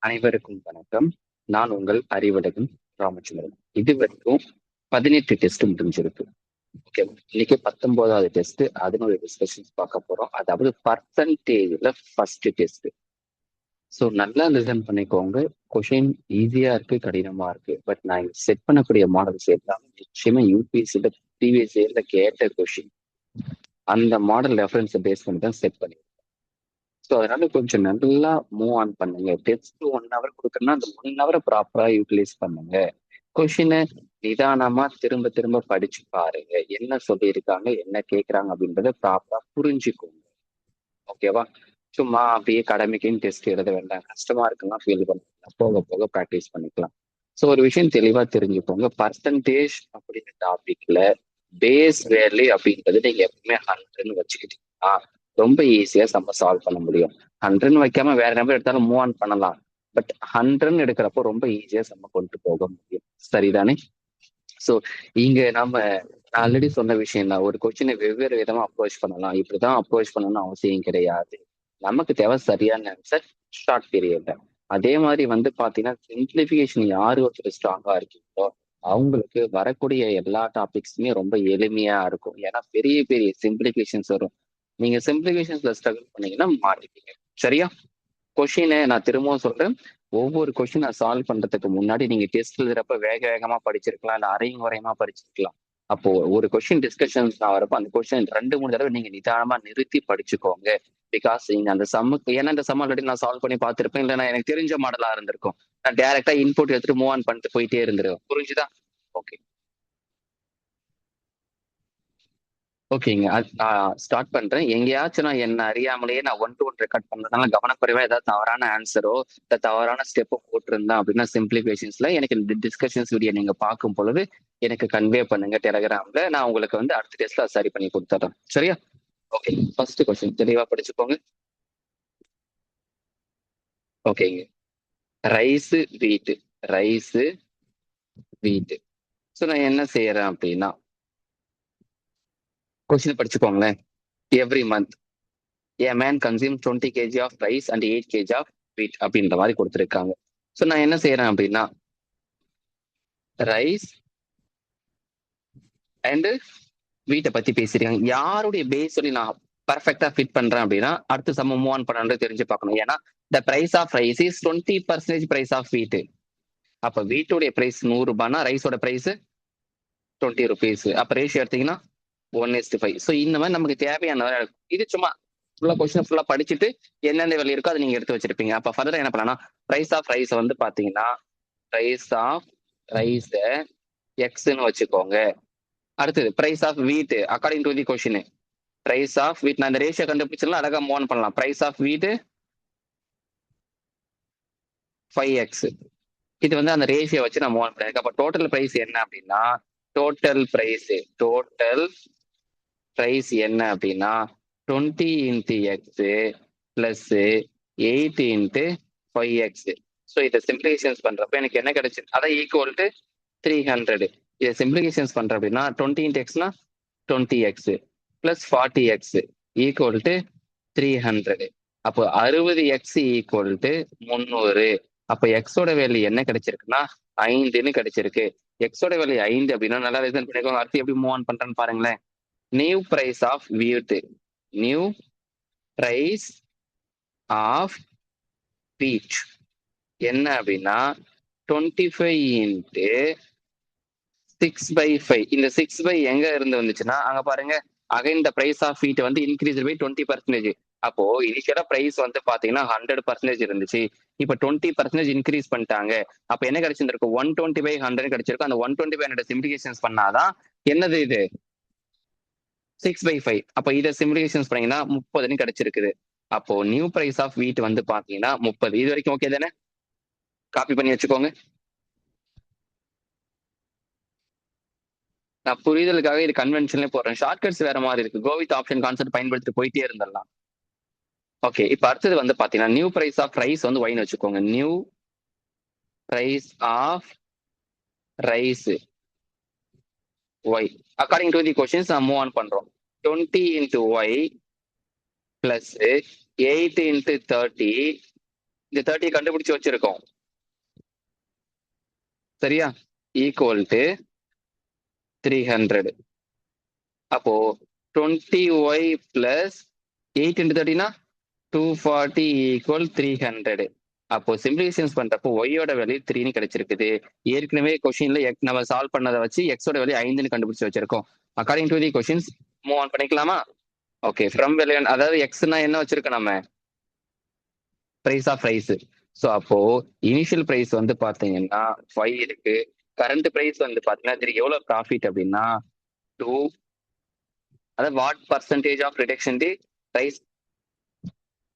அனைவருக்கும் வணக்கம். நான் உங்கள் அறிவழகன் ராமச்சந்திரன். இது வரைக்கும் 18 டெஸ்ட் முடிஞ்சிருக்கு. ஓகே, இன்னைக்கு 19வது டெஸ்ட். அதனுடைய டிஸ்கஷன்ஸ் பார்க்க போறோம். அதாவது பர்சன்டேஜ்ல ஃபர்ஸ்ட் டெஸ்ட். ஸோ நல்லா லிசன் பண்ணிக்கோங்க. கொஷின் ஈஸியா இருக்கு, கடினமா இருக்கு. பட் நான் செட் பண்ணக்கூடிய மாடல்ஸ் எல்லாமே நிச்சயமா யூபிஎஸ்சில ப்ரீவியஸ் இயர்ல கேட்ட கொஷின். அந்த மாடல் ரெஃபரன்ஸை பேஸ் பண்ணி தான் செட் பண்ணி. ஸோ அதனால கொஞ்சம் நல்லா மூவ் ஆன் பண்ணுங்க. டெஸ்ட் 1 ஹவர் கொடுக்குறேன்னா அந்த 1 ஹவரை ப்ராப்பரா யூட்டிலைஸ் பண்ணுங்க. கொஷினை நிதானமா திரும்ப திரும்ப படிச்சு பாருங்க. என்ன சொல்லியிருக்காங்க, என்ன கேட்கறாங்க அப்படின்றத ப்ராப்பரா புரிஞ்சுக்கோங்க. ஓகேவா? சும்மா அப்படியே கடமைக்குன்னு டெஸ்ட் எழுத வேண்டாம். கஷ்டமா இருக்குன்னா ஃபீல் பண்ணலாம். போக போக ப்ராக்டிஸ் பண்ணிக்கலாம். ஸோ ஒரு விஷயம் தெளிவா தெரிஞ்சுக்கோங்க. பர்சன்டேஜ் அப்படிங்கிற டாபிக்ல பேஸ் வேல்யூ அப்படின்றது நீங்க எப்பவுமே 100ன்னு வச்சுக்கிட்டீங்கன்னா ரொம்ப ஈஸியா நம்ம சால்வ் பண்ண முடியும். 100ன்னு வைக்காம வேற நம்பர் எடுத்தாலும் மூவ் ஆன் பண்ணலாம். பட் 100ன்னு எடுக்கிறப்போ ரொம்ப ஈஸியா நம்ம கொண்டு போக முடியும். சரிதானே? ஸோ இங்க நம்ம ஆல்ரெடி சொன்ன விஷயம் தான். ஒரு கொஸ்டினை வெவ்வேறு விதமா அப்ரோச் பண்ணலாம். இப்படிதான் அப்ரோச் பண்ணணும்னு அவசியம் கிடையாது. நமக்கு தேவை சரியான ஆன்சர் ஷார்ட் பீரியட்ல. அதே மாதிரி வந்து பாத்தீங்கன்னா சிம்பிளிஃபிகேஷன் யாரு ஒருத்தர் ஸ்ட்ராங்கா இருக்கீங்களோ அவங்களுக்கு வரக்கூடிய எல்லா டாபிக்ஸுமே ரொம்ப எளிமையா இருக்கும். ஏன்னா பெரிய பெரிய சிம்பிளிஃபிகேஷன்ஸ் வரும். நீங்க சிம்பிளிஃபிகேஷன்ஸ்ல ஸ்ட்ரகிள் பண்ணீங்கன்னா மாட்டிப்பீங்க. சரியா? கொஷினை நான் திரும்பவும் சொல்றேன். ஒவ்வொரு கொஷினை சால்வ் பண்றதுக்கு முன்னாடி நீங்க டெஸ்ட் எழுதுறப்ப வேக வேகமா படிச்சிருக்கலாம், இல்ல அரையும் குறையுமா படிச்சிருக்கலாம். அப்போ ஒரு கொஸ்டின் டிஸ்கஷன்ஸ் நான் வரப்போ அந்த கொஸ்டின் 2 3 தடவை நீங்க நிதானமா நிறுத்தி படிச்சுக்கோங்க. பிகாஸ் நீங்க அந்த சம்முக்கு, ஏன்னா இந்த சம் ஆல்ரெடி நான் சால்வ் பண்ணி பார்த்திருப்பேன், இல்லைன்னா எனக்கு தெரிஞ்ச மாடலா இருந்திருக்கும். நான் டைரக்டா இன்புட் எடுத்துட்டு மூவ் ஆன் பண்ணிட்டு போயிட்டே இருந்துருவேன். புரிஞ்சுதா? ஓகே, ஓகேங்க. நான் ஸ்டார்ட் பண்றேன். எங்கேயாச்சும் நான் என்ன அறியாமலேயே நான் 1 to 1 ரெக்கார்ட் பண்ணதுனால கவனக்குறைவா ஏதாவது தவறான ஆன்சரோ இல்ல தவறான ஸ்டெப்போ போட்டிருந்தேன் அப்படின்னா சிம்பிளிஃபிகேஷன்ஸ்ல எனக்கு இந்த டிஸ்கஷன்ஸ் வீடியோ நீங்க பார்க்கும் பொழுது எனக்கு கன்வே பண்ணுங்க டெலகிராம்ல. நான் உங்களுக்கு வந்து அடுத்த டெஸ்ட்ல சரி பண்ணி கொடுத்துறேன். சரியா? ஓகே, ஃபர்ஸ்ட் கொஸ்டின் தெளிவா படிச்சுக்கோங்க. ஓகேங்க. ரைஸ் வீட்டு, ரைஸ் வீட்டு. ஸோ நான் என்ன செய்யறேன் அப்படின்னா கொஸ்டின் படிச்சுக்கோங்களேன். Every month a man consumes 20 kg of rice and 8 kg of wheat அப்படின்ற மாதிரி கொடுத்துருக்காங்க. ஸோ நான் என்ன செய்யறேன் அப்படின்னா ரைஸ் அண்ட் வீட்டை பத்தி பேசிருக்காங்க. யாருடைய பேஸ் சொல்லி நான் பர்ஃபெக்டா ஃபிட் பண்றேன் அப்படின்னா அடுத்த சம்ம மூவ் ஆன் பண்ணு தெரிஞ்சு பார்க்கணும். ஏன்னா the price of rice is 20% price of wheat. அப்ப வீட்டுடைய பிரைஸ் 100 ரூபாய்னா ரைஸோட பிரைஸ் 20 rupees. அப்ப ரேஷியோ எடுத்தீங்கன்னா 1:5. ஸோ இந்த மாதிரி நமக்கு தேவையான இது சும்மா ஃபுல்லா கொஸ்டின் ஃபுல்லா படிச்சுட்டு எந்தெந்த வேலை இருக்கோ அதை நீங்க எடுத்து வச்சிருப்பீங்க. அப்ப ஃபர்தரா என்ன பண்ணலாம், பிரைஸ் ஆஃப் ரைஸ் வந்து பாத்தீங்கன்னா பிரைஸ் ஆஃப் ரைஸ் எக்ஸ்ன்னு வச்சுக்கோங்க. அடுத்தது price of wheat according to the question. Price of wheat நான் இந்த ரேஷியோ கண்டுபிடிச்சலாம் அழகா மூவ் ஆன் பண்ணலாம். Price of wheat 5x. இது வந்து அந்த ரேஷியோ வச்சு நான் மூவ் ஆன் பண்ணிருக்கேன். அப்ப டோட்டல் பிரைஸ் என்ன அப்படின்னா டோட்டல் பிரைஸ் என்ன அப்படின்னா 20 into x plus 8 into 5x. So இதை சிம்பிளிகேஷன்ஸ் பண்றப்ப எனக்கு என்ன கிடைச்சிருக்கு, அதான் ஈக்குவல் டு 300. இதை சிம்பிளிகேஷன்ஸ் பண்ற அப்படின்னா 20 into xனா 20x plus 40x equal to 300. அப்போ 60x ஈக்குவல் டு 300. அப்ப எக்ஸோட வேல்யூ என்ன கிடைச்சிருக்குன்னா 5ன்னு கிடைச்சிருக்கு. எக்ஸோட வேல்யூ 5 அப்படின்னா நல்லா ரிசன் பண்ணிக்கோங்க. அடுத்து எப்படி மூவ் ஆன் பண்றேன்னு பாருங்களேன். New price of wheat, new price of wheat என்ன அப்படின்னா 25 into 6/5. இந்த 6 எங்க இருந்து வந்துச்சுன்னா அங்க பாருங்க, அகைன் த பிரைஸ் ஆஃப் வீட் வந்து இன்க்ரீஸ் பை 20%. அப்போ இனிஷியலா பிரைஸ் வந்து பாத்தீங்கன்னா 100% இருந்துச்சு. இப்ப 20% இன்க்ரீஸ் பண்ணிட்டாங்க. அப்ப என்ன கிடைச்சிருக்கும், 120/100 கிடைச்சிருக்கும். அந்த 120 சிம்பிளிகேஷன்ஸ் பண்ணாதான் என்னது இது 6/5. அப்ப இதை சிம்பிளிகேஷன்ஸ் பண்ணீங்கன்னா 30ன்னு கிடைச்சிருக்குது. அப்போ நியூ பிரைஸ் ஆஃப் வீட் வந்து பாத்தீங்கன்னா 30. இது வரைக்கும் ஓகே தானே? காப்பி பண்ணி வச்சுக்கோங்க. நான் புரிதலுக்காக இது கன்வென்ஷன்ல போடுறேன். ஷார்ட்கட்ஸ் வேற மாதிரி இருக்கு. கோ வித் ஆப்ஷன் கான்செப்ட் பயன்படுத்தி போயிட்டே இருந்துடலாம். ஓகே, இப்ப அடுத்தது வந்து பாத்தீங்கன்னா நியூ பிரைஸ் ஆஃப் ரைஸ் வந்து ஒய்னு வச்சுக்கோங்க. New price of rice Y according to the questions நான் மூவ் ஆன் பண்றோம். 20 into y பிளஸ் 8 into 30 இந்த 30 கண்டுபிடிச்சு வச்சிருக்கோம். சரியா? Equal to 300. அப்போ 20y பிளஸ் 8 into 30 240 ஈக்குவல் 300. அப்போ சிம்பிளிஃபிகேஷன் பண்றப்போ ஒய்யோட வேல்யூ 3ன்னு கிடைச்சிருக்குது. ஏற்கனவே கொஸ்டின்ல நம்ம சால்வ் பண்ணதை வச்சு எக்ஸோட வேல்யூ 5ன்னு கண்டுபிடிச்சு வச்சிருக்கோம். According to the questions move on பண்ணிக்கலாமா? ஓகே, ஃப்ரம் வேல்யூ அதாவது எக்ஸ்னா என்ன வச்சிருக்கோம் நம்ம? Price of rice. ஸோ அப்போ இனிஷியல் பிரைஸ் வந்து பாத்தீங்கன்னா 5 இருக்கு. கரண்ட் பிரைஸ் வந்து பாத்தீங்கன்னா இதுக்கு எவ்வளவு ப்ராஃபிட் அப்படின்னா 2. அதாவது what percentage of reduction the price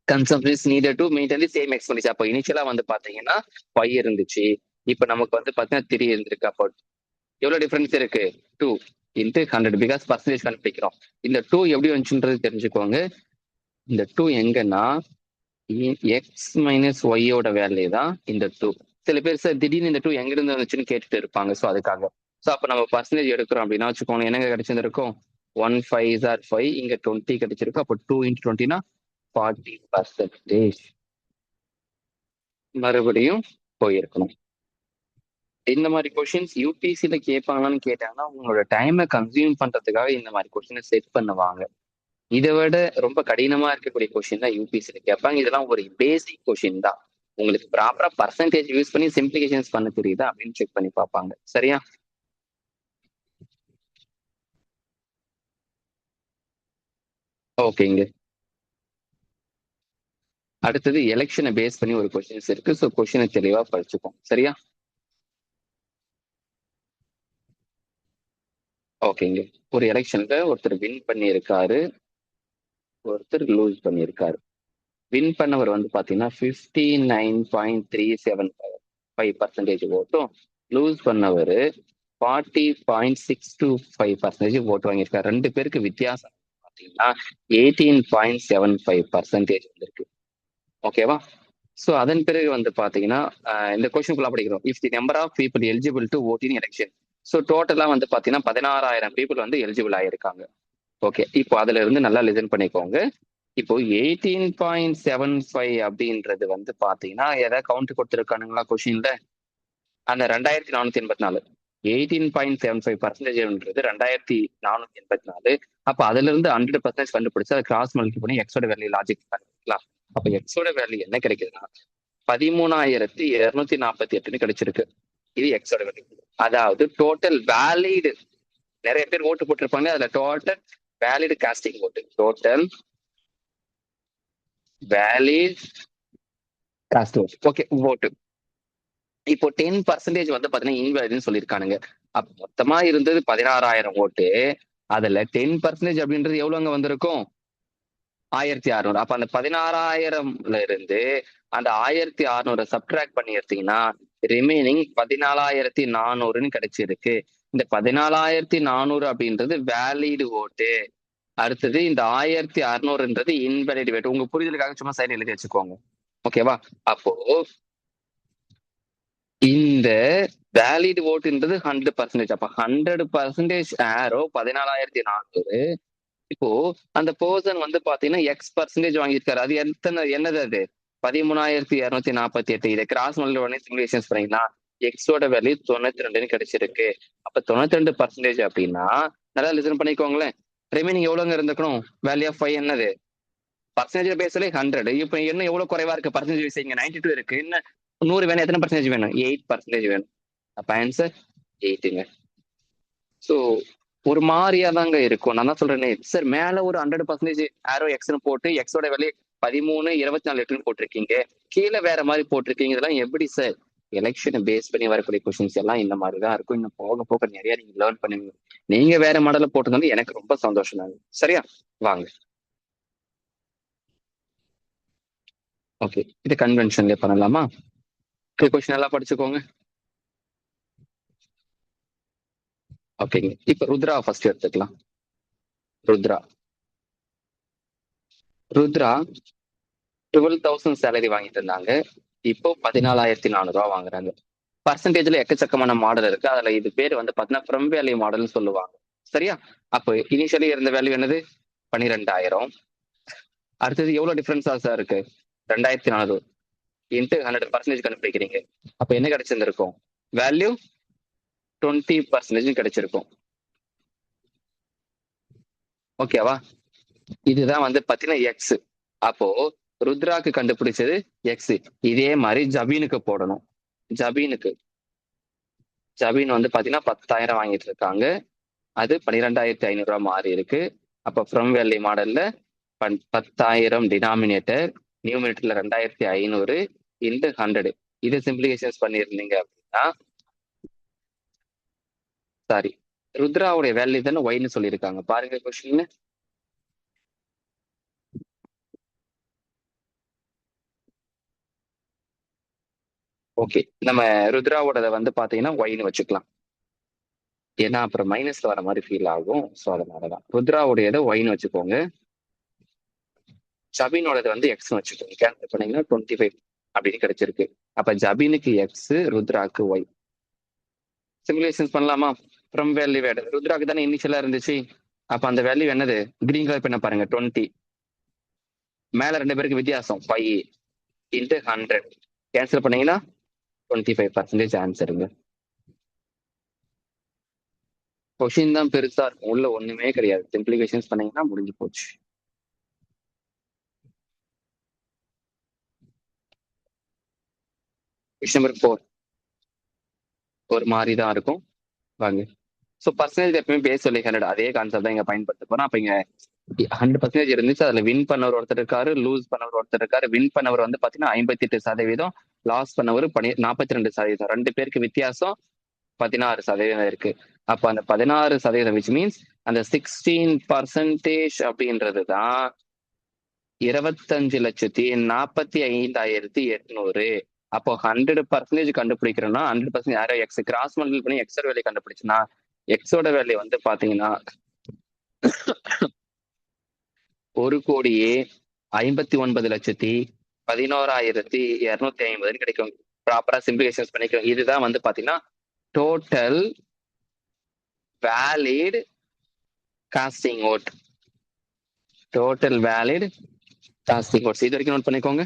consumption is needed to maintain the same expenditure. அப்போ இனிஷியலா வந்து பாத்தீங்கன்னா 5 இருந்துச்சு. இப்போ நமக்கு வந்து பாத்தீங்கன்னா 3 இருந்திருக்கு. அப்போ எவ்வளவு டிஃபரன்ஸ் இருக்கு? 2 into 100 பிகாஸ் பர்சன்டேஜ் கண்டுபிடிக்கிறோம். இந்த 2 எப்படி வந்துச்சுன்றது தெரிஞ்சுக்கோங்க. இந்த 2 எங்கன்னா எக்ஸ் மைனஸ் ஒய்யோட வேல்யூ தான் இந்த 2. சில பேர் சார் திடீர்னு இந்த 2 எங்க இருந்து வந்துச்சுன்னு கேட்டுட்டு இருப்பாங்க. ஸோ அதுக்காக ஸோ அப்போ நம்ம பர்சன்டேஜ் எடுக்கிறோம் அப்படின்னா வச்சுக்கோங்க, என்னங்க கிடைச்சிருக்கும்? 1 5 ஆர் 5, இங்க 20 கிடைச்சிருக்கும். அப்போ 2 into 20 40%. மறுபடியும் போயிருக்கணும். இந்த மாதிரி கொஸ்டின்ஸ் யூபிசில கேட்பாங்கன்னு கேட்டாங்கன்னா உங்களோட டைமை கன்சியூம் பண்றதுக்காக இந்த மாதிரி கொஸ்டினை செட் பண்ணுவாங்க. இதை விட ரொம்ப கடினமா இருக்கக்கூடிய கொஸ்டின் தான் யூபிசில கேட்பாங்க. இதெல்லாம் ஒரு பேசிக் கொஸ்டின் தான். உங்களுக்கு ப்ராப்பரா பர்சன்டேஜ் யூஸ் பண்ணி சிம்பிளிகேஷன்ஸ் பண்ண தெரியுதா அப்படின்னு செக் பண்ணி பார்ப்பாங்க. சரியா? ஓகேங்க. அடுத்தது எலெக்ஷனை பேஸ் பண்ணி ஒரு கொஸ்டின்ஸ் இருக்கு. ஸோ கொஸ்டினை தெளிவா படிச்சுப்போம். சரியா? ஓகேங்க. ஒரு எலெக்ஷன்ல ஒருத்தர் வின் பண்ணியிருக்காரு, ஒருத்தர் லூஸ் பண்ணியிருக்காரு. வின் பண்ணவர் வந்து பாத்தீங்கன்னா 59.375% ஓட்டும், லூஸ் பண்ணவர் 40.625% ஓட்டு வாங்கியிருக்காரு. 2 பேருக்கு வித்தியாசம் பாத்தீங்கன்னா 18.75% வந்திருக்கு. ஓகேவா? ஸோ அதன் பிறகு வந்து பாத்தீங்கன்னா இந்த கொஸ்டின் ஃபுல்லா படிக்கிறோம். If the number of people eligible to vote in election. So டோட்டலா வந்து பாத்தீங்கன்னா 16,000 பீப்புள் வந்து எலிஜிபிள் ஆயிருக்காங்க. ஓகே, இப்போ அதுல இருந்து நல்லா லிசன் பண்ணிக்கோங்க. இப்போ 18.75 அப்படின்றது வந்து பாத்தீங்கன்னா ஏதாவது கவுண்ட் கொடுத்துருக்கானுங்களா கொஸ்டின்ல? அந்த 2484 18.75%ன்றது 2484. அப்ப அதுல இருந்து 100% கண்டுபிடிச்சு அதை கிராஸ் மல்டிபிள் பண்ணி எக்ஸோட வேல்யூ லாஜிக் பண்ணிக்கலாம். அப்ப எக்ஸோட வேல்யூ என்ன கிடைக்குதுன்னா 13,248 கிடைச்சிருக்கு. இது எக்ஸோட வேல்யூ. அதாவது டோட்டல் வேலிடு, நிறைய பேர் ஓட்டு போட்டிருப்பாங்க, அதுல டோட்டல் வேலிடு காஸ்டிங் ஓட்டு, டோட்டல் வேலிட் காஸ்ட் ஓட்டு. ஓகே, ஓட்டு இப்போ 10% வந்து பாத்தீங்கன்னா இன்வேலிட்னு சொல்லியிருக்கானுங்க. அப்ப மொத்தமா இருந்தது 16,000 ஓட்டு. அதுல 10% அப்படின்றது எவ்வளவுங்க வந்திருக்கும்? 1600. அப்ப அந்த 16,000ல இருந்து அந்த 1600 சப்ட்ராக்ட் பண்ணி எடுத்தீங்கன்னா ரிமைனிங் 14,400ன்னு கிடைச்சிருக்கு. இந்த 14,400 அப்படின்றது வேலிடு ஓட்டு. அடுத்தது இந்த 1,600ன்றது இன்வேலிட் ஓட்டு. உங்க புரிதலுக்காக சும்மா சைடு எழுதி வச்சுக்கோங்க. ஓகேவா? அப்போ இந்த வேலிட் ஓட்டுன்றது 100%. அப்ப 100% ஆரோ 14,400. இப்போ அந்த பர்சன் வந்து பாத்தீங்கன்னா எக்ஸ் பர்சன்டேஜ் வாங்கியிருக்காரு. அது என்னது அது? 13,248. இதை கிராஸ் மல்டிபிள் சிமுலேஷன்ஸ் பண்ணீங்கன்னா எக்ஸோட வேல்யூ 92ன்னு கிடைச்சிருக்கு. அப்ப 92% அப்படின்னா நல்லா லிசன் பண்ணிக்கோங்களேன். ரிமைனிங் எவ்வளவுங்க இருந்துக்கணும்? வேல்யூ ஆஃப் 5 என்னது? பர்சன்டேஜ் பேஸ்ல 100. இப்ப என்ன எவ்வளவு குறைவா இருக்கு? பர்சன்டேஜ் இங்க 92 இருக்கு. என்ன 100 வேணும்? எத்தனை பர்சன்டேஜ் வேணும்? 8% வேணும். அப்ப ஆன்சர் 8ங்க. ஸோ ஒரு மாதிரியா தாங்க இருக்கும். நான் தான் சொல்றேனே சார், மேல ஒரு 100% ஆரோ எக்ஸ்னு போட்டு எக்ஸோட வேல்யூ 13.24 போட்டிருக்கீங்க, கீழே வேற மாதிரி போட்டிருக்கீங்க. இதெல்லாம் எப்படி சார்? எலெக்ஷனை பேஸ் பண்ணி வரக்கூடிய கொஸ்டின்ஸ் எல்லாம் இந்த மாதிரி தான் இருக்கும். இன்னும் போக போக நிறைய நீங்க லேர்ன் பண்ணுவீங்க. நீங்க வேற மாடல போட்டது எனக்கு ரொம்ப சந்தோஷம் தான். சரியா? வாங்க. ஓகே, இது கன்வென்ஷன்ல பண்ணலாமா? கொஸ்டின் எல்லாம் படிச்சுக்கோங்க. ஓகேங்க, இப்ப ருத்ரா ஃபர்ஸ்ட் எடுத்துக்கலாம். ருத்ரா 12,000 சேலரி வாங்கிட்டு இருந்தாங்க. இப்போ 14,400 வாங்குறாங்க. பர்சன்டேஜ்ல எக்கச்சக்கமான மாடல் இருக்கு. அதுல இது பேர் வந்து பாத்தீங்கன்னா ஃப்ரம் வேல்யூ மாடல்னு சொல்லுவாங்க. சரியா? அப்போ இனிஷியலி இருந்த வேல்யூ என்னது? 12,000. அடுத்தது எவ்வளவு டிஃபரன்ஸ் சார் இருக்கு? 2,400. இன்ட்டு 100% கண்டுபிடிக்கிறீங்க. அப்ப என்ன கிடைச்சிருந்திருக்கும்? வேல்யூ 20% கிடைச்சிருக்கும். ஓகேவா? இதுதான் வந்து பாத்தீங்கன்னா எக்ஸ். அப்போ ருத்ராக்கு கண்டுபிடிச்சது எக்ஸ். இதே மாதிரி ஜபீனுக்கு போடணும். ஜபீன் வந்து பாத்தீங்கன்னா 10,000 வாங்கிட்டு இருக்காங்க. அது 12,500 மாறி இருக்கு. அப்ப ஃப்ரம் வேல்யூ மாடல்ல 10,000 டினாமினேட்டர், நியூமினேட்டர்ல 2,500 இன்டு 100. இது சிம்பிளிஃபிகேஷன்ஸ் பண்ணிருந்தீங்க அப்படின்னா, சாரி, ருத்ராவுடைய வேல்யூ தானே ஒய்னு சொல்லியிருக்காங்க. பாருங்க கொஸ்டின். ஓகே, நம்ம ருத்ராவோட வந்து பாத்தீங்கன்னா ஒய்னு வச்சுக்கலாம். ஏன்னா அப்புறம் மைனஸ்ல வர மாதிரி ஃபீல் ஆகும். ஸோ அதனாலதான் ருத்ராவுடையதை ஒய்னு வச்சுக்கோங்க. ஜபீனோடது வந்து எக்ஸ் வச்சுக்கோங்க. கேன்சல் பண்ணீங்கன்னா 25 அப்படின்னு கிடைச்சிருக்கு. அப்ப ஜபீனுக்கு எக்ஸ், ருத்ராக்கு ஒய். சிமுலேஷன்ஸ் பண்ணலாமா? ஃப்ரம் வேல்யூ வேர்டு ருத்ராக்கு தானே இனிஷியலா இருந்துச்சு. அப்ப அந்த வேல்யூ என்னது? கிரீன் கலர் பண்ண பாருங்க, 20. மேல 2 பேருக்கு வித்தியாசம் 5 இன்ட்டு 100. கேன்சல் பண்ணீங்கன்னா 25% ஆன்சருங்க. கொஷின் தான் பெருசா இருக்கும், உள்ள ஒண்ணுமே கிடையாது. சிம்பிளிஃபிகேஷன்ஸ் பண்ணீங்கன்னா முடிஞ்சு போச்சு. கொஷின் நம்பர் 4 ஒரு மாதிரி தான் இருக்கும். வாங்க. ஸோ பர்சன்டேஜ் எப்பவுமே பேஸ் சொல்லி 100, அதே கான்செப்ட் தான் இங்க பயன்படுத்த போறோம். அப்ப இங்க 100% இருந்துச்சு. அதுல வின் பண்ணவர் ஒருத்தர் இருக்காரு, லூஸ் பண்ணவர் ஒருத்தர் இருக்காரு. வின் பண்ணவர் வந்து பாத்தீங்கன்னா 58%, லாஸ் பண்ணவர் 42%. 2 பேருக்கு வித்தியாசம் 16% இருக்கு. அப்ப அந்த 16% விச் மீன்ஸ் அந்த 16% அப்படின்றது தான் 25,45,800. அப்போ 100% கண்டுபிடிக்கிறோம்னா 100% யாரோ எக்ஸ் கிராஸ் மல்டிபிள் பண்ணி எக்ஸோட வேல்யூ கண்டுபிடிச்சுன்னா எக்ஸோட வேல்யூ வந்து பாத்தீங்கன்னா 1,59,11,250 கிடைக்கும். ப்ராப்பரா சிம்பிளிஃபிகேஷன்ஸ் பண்ணிக்கிறோம். இதுதான் வந்து பாத்தீங்கன்னா total valid casting vote. Total valid casting votes இது வரைக்கும் நோட் பண்ணிக்கோங்க.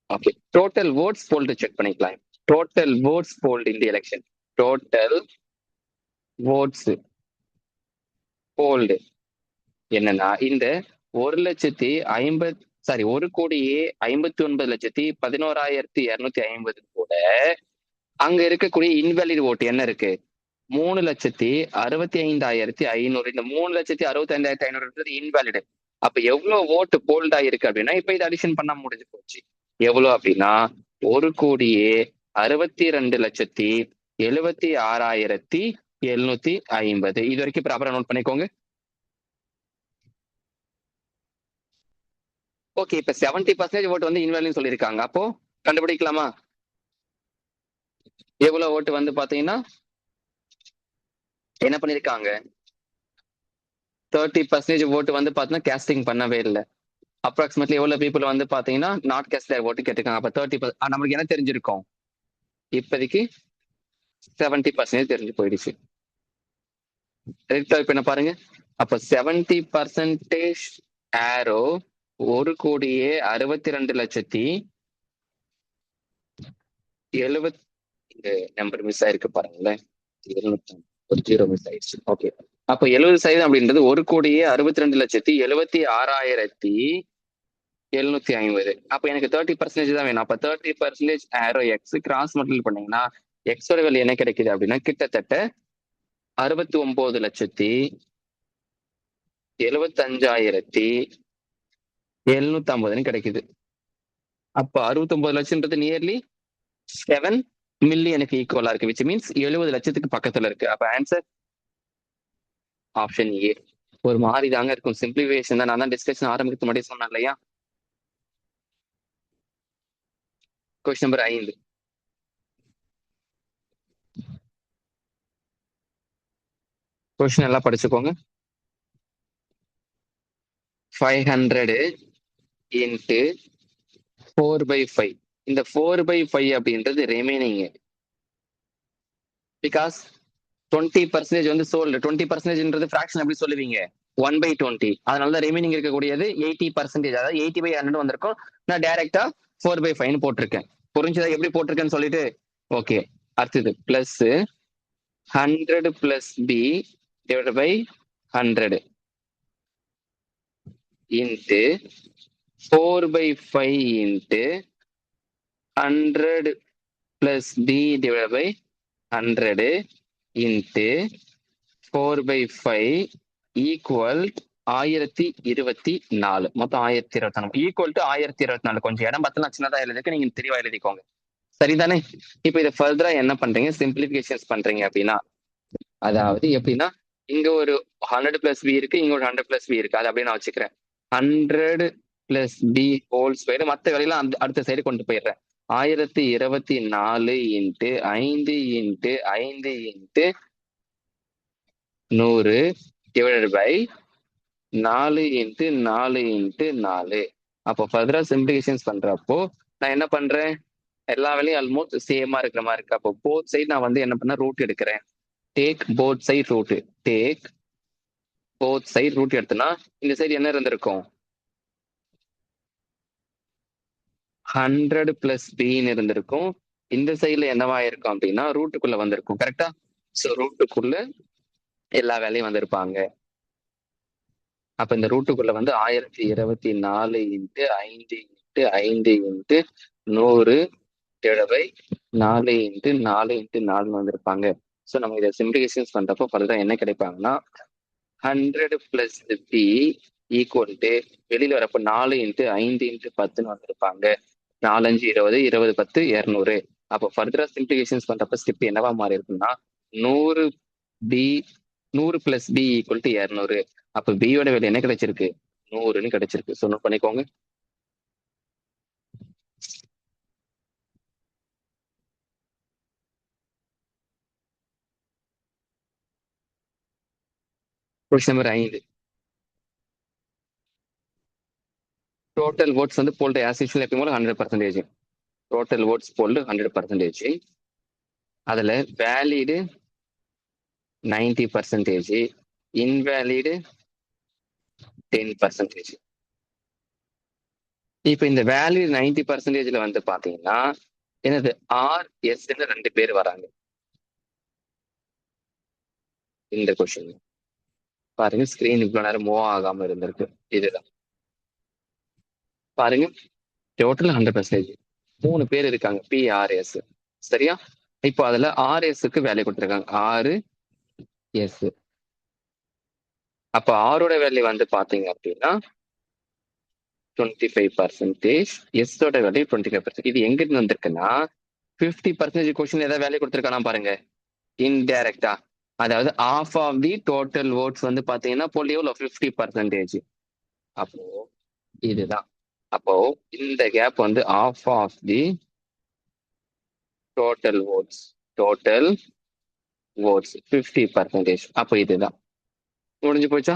Okay, total votes polled check பண்ணிக்கலாம். Total votes polled in the election. Total votes polled என்னன்னா இந்த 1,59,11,250 கூட அங்க இருக்கக்கூடிய இன்வேலிட் ஓட்டு என்ன இருக்கு? 3,65,500. இந்த 3,65,500 இன்வேலிடு. அப்ப எவ்வளவு ஓட்டு போல்டா இருக்கு அப்படின்னா, இப்ப இது அடிஷன் பண்ண முடிஞ்சு போச்சு. எவ்வளவு அப்படின்னா 1,62,76,750. இது வரைக்கும் ப்ராப்பரா நோட் பண்ணிக்கோங்க. ஓகே, இப்ப 70% ஓட்டு வந்து இன்வேலிட்னு சொல்லியிருக்காங்க. அப்போ கண்டுபிடிக்கலாமா? எவ்வளவு ஓட்டு வந்து பாத்தீங்கன்னா என்ன பண்ணிருக்காங்க? 30% ஓட்டு வந்து பாத்தீங்கன்னா கேஸ்டிங் பண்ணவே இல்லை. அப்ராக்சிமேட்லி எவ்வளவு பீப்புள் வந்து பாத்தீங்கன்னா நாட் கேஸ்ட் ஓட்டு கேட்டிருக்காங்க. அப்ப 30% நம்மளுக்கு என்ன தெரிஞ்சிருக்கும்? இப்போதைக்கு 70% தெரிஞ்சு போயிடுச்சு. இப்ப என்ன பாருங்க, அப்ப 70% ஆரோ 1,62,70,000 நம்பர் மிஸ் ஆயிருக்கு பாருங்களேன். 0 மிஸ் ஆயிடுச்சு. ஓகே, அப்ப 70% அப்படின்றது 1,62,70,6,750. அப்ப எனக்கு 30% தான் வேணும். அப்ப 30% ஆரோ எக்ஸ் கிராஸ் மல்டிபிள் பண்ணீங்கன்னா எக்ஸோட வேல்யூ என்ன கிடைக்குது அப்படின்னா கிட்டத்தட்ட 69,75,750 கிடைக்குது. அப்ப 69 லட்சம்ன்றது நியர்லி 7 மில்லியனுக்கு ஈக்குவலா இருக்கு, விச் மீன்ஸ் 70 லட்சத்துக்கு பக்கத்துல இருக்கு. அப்ப ஆன்சர் ஆப்ஷன் ஏ. ஒரு மாதிரி தாங்க இருக்கும், சிம்பிளிஃபிகேஷன் தான். நான் தான் டிஸ்கஷன் ஆரம்பிக்க முன்னாடி சொன்னேன் இல்லையா. Question number 5. கொஸ்டின் எல்லாம் படிச்சுக்கோங்க. 500 இன்ட்டு 4/5. இந்த 4/5 அப்படின்றது ரிமைனிங். பிகாஸ் 20% வந்து சோல்டு. 20%ன்றது ஃபிராக்ஷன் எப்படி சொல்லுவீங்க? 1/20. அதனாலதான் ரிமைனிங் இருக்கக்கூடியது 80%. அதாவது 80/100 வந்திருக்கும். நான் டைரக்டா 4/5 போட்டிருக்கேன். புரிஞ்சதா எப்படி போட்டிருக்கேன்னு சொல்லிட்டு? ஓகே. அடுத்தது plus 100 plus B divide by 100 into 4/5 into 100 plus B divide by 100 into 4/5 equal 1024. மொத்தம் 1024 ஈக்குவல் டு 1024. கொஞ்சம் இடம் பார்த்தா சின்னதா எழுதிருக்கு, நீங்க தெளிவா எழுதிக்கோங்க. சரிதானே? இப்ப இதை ஃபர்தரா என்ன பண்றீங்க, சிம்பிளிபிகேஷன்ஸ் பண்றீங்க அப்படின்னா, அதாவது எப்படின்னா இங்க ஒரு 100 பிளஸ் பி இருக்கு, இங்க ஒரு 100 பிளஸ் பி இருக்கு. அது அப்படியே நான் வச்சுக்கிறேன். 100 பிளஸ் பி ஹோல் ஸ்கொயர். மற்ற வேலையெல்லாம் அடுத்த சைடு கொண்டு போயிடுறேன். 1024 into 5 into 5 into 100 divided by 4 into 4 into 4. அப்போ ஃபர்தரா சிம்பிளிகேஷன்ஸ் பண்றப்போ நான் என்ன பண்றேன், எல்லா வேலையும் ஆல்மோஸ்ட் சேமா இருக்கிற மாதிரி இருக்கு. அப்போ போத் சைடு நான் வந்து என்ன பண்ண ரூட் எடுக்கிறேன். Take both side root. Take both side root எடுத்தனா இந்த சைடு என்ன இருந்திருக்கும், 100 பிளஸ் பின்னு இருந்திருக்கும். இந்த சைடுல என்னவா இருக்கும் அப்படின்னா ரூட்டுக்குள்ள வந்திருக்கும். கரெக்டா? ஸோ ரூட்டுக்குள்ள எல்லா வேலையும் வந்திருப்பாங்க. அப்ப இந்த ரூட்டுக்குள்ள வந்து 1024 into 5 into 5 into 100 divide by 4 into 4 into 4 வந்திருப்பாங்க. ஸோ நம்ம இதை சிம்பிளிகேஷன்ஸ் பண்றப்போ ஃபர்தரா என்ன கிடைப்பாங்கன்னா 100 பிளஸ் பி ஈக்குவல் டு வெளியில வரப்போ 4 இன்ட்டு 5 இன்ட்டு 10 வந்திருப்பாங்க. 4 5 20, 20 10 200. அப்போ ஃபர்தரா சிம்பிளிகேஷன்ஸ் பண்றப்ப ஸ்டெப் என்னவா மாறி இருக்குன்னா 100 B 100 plus B equal to 200. அப்ப பியோட வேல்யூ என்ன கிடைச்சிருக்கு, 100ன்னு கிடைச்சிருக்கு. ஸோ நோட் பண்ணிக்கோங்க. Question number 5. டோட்டல் ஓட்ஸ் வந்து போல்டு ஆஸ் யூஷுவல் எப்பயும் போல 100%. Total votes polled 100%. அதுல வேலிடு 90%, இன்வேலிடு 10%. இப்ப இந்த வேல்யூ 90%ல வந்து பாத்தீங்கன்னா என்னது ஆர் எஸ்ன்னு 2 பேர் வராங்க. இந்த கொஸ்டின் பாருங்க, ஸ்கிரீன் இவ்வளவு நேரம் மூவ் ஆகாம இருந்திருக்கு. இதுதான் பாருங்க, டோட்டல் 100%. 3 பேர் இருக்காங்க பிஆர்எஸ். சரியா? இப்போ அதுல ஆர்எஸ்க்கு வேல்யூ கொடுத்துருக்காங்க 6S. அப்ப ஆரோட வேல்யூ வந்து பாத்தீங்க அப்படின்னா 25%, எஸ்ஸோட வேல்யூ 25%. இது எங்க இருந்து வந்திருக்குன்னா 50% கொஸ்டின் ஏதாவது வேல்யூ கொடுத்துருக்கானா பாருங்க, இன்டைரக்டா. அதாவது half of the total votes வந்து பாத்தீங்கன்னா போல் எவ்வளோ 50%. அப்போ இதுதான். அப்போ இந்த கேப் வந்து half of the total votes. Total votes 50%. அப்போ இதுதான். முடிஞ்சு போச்சா?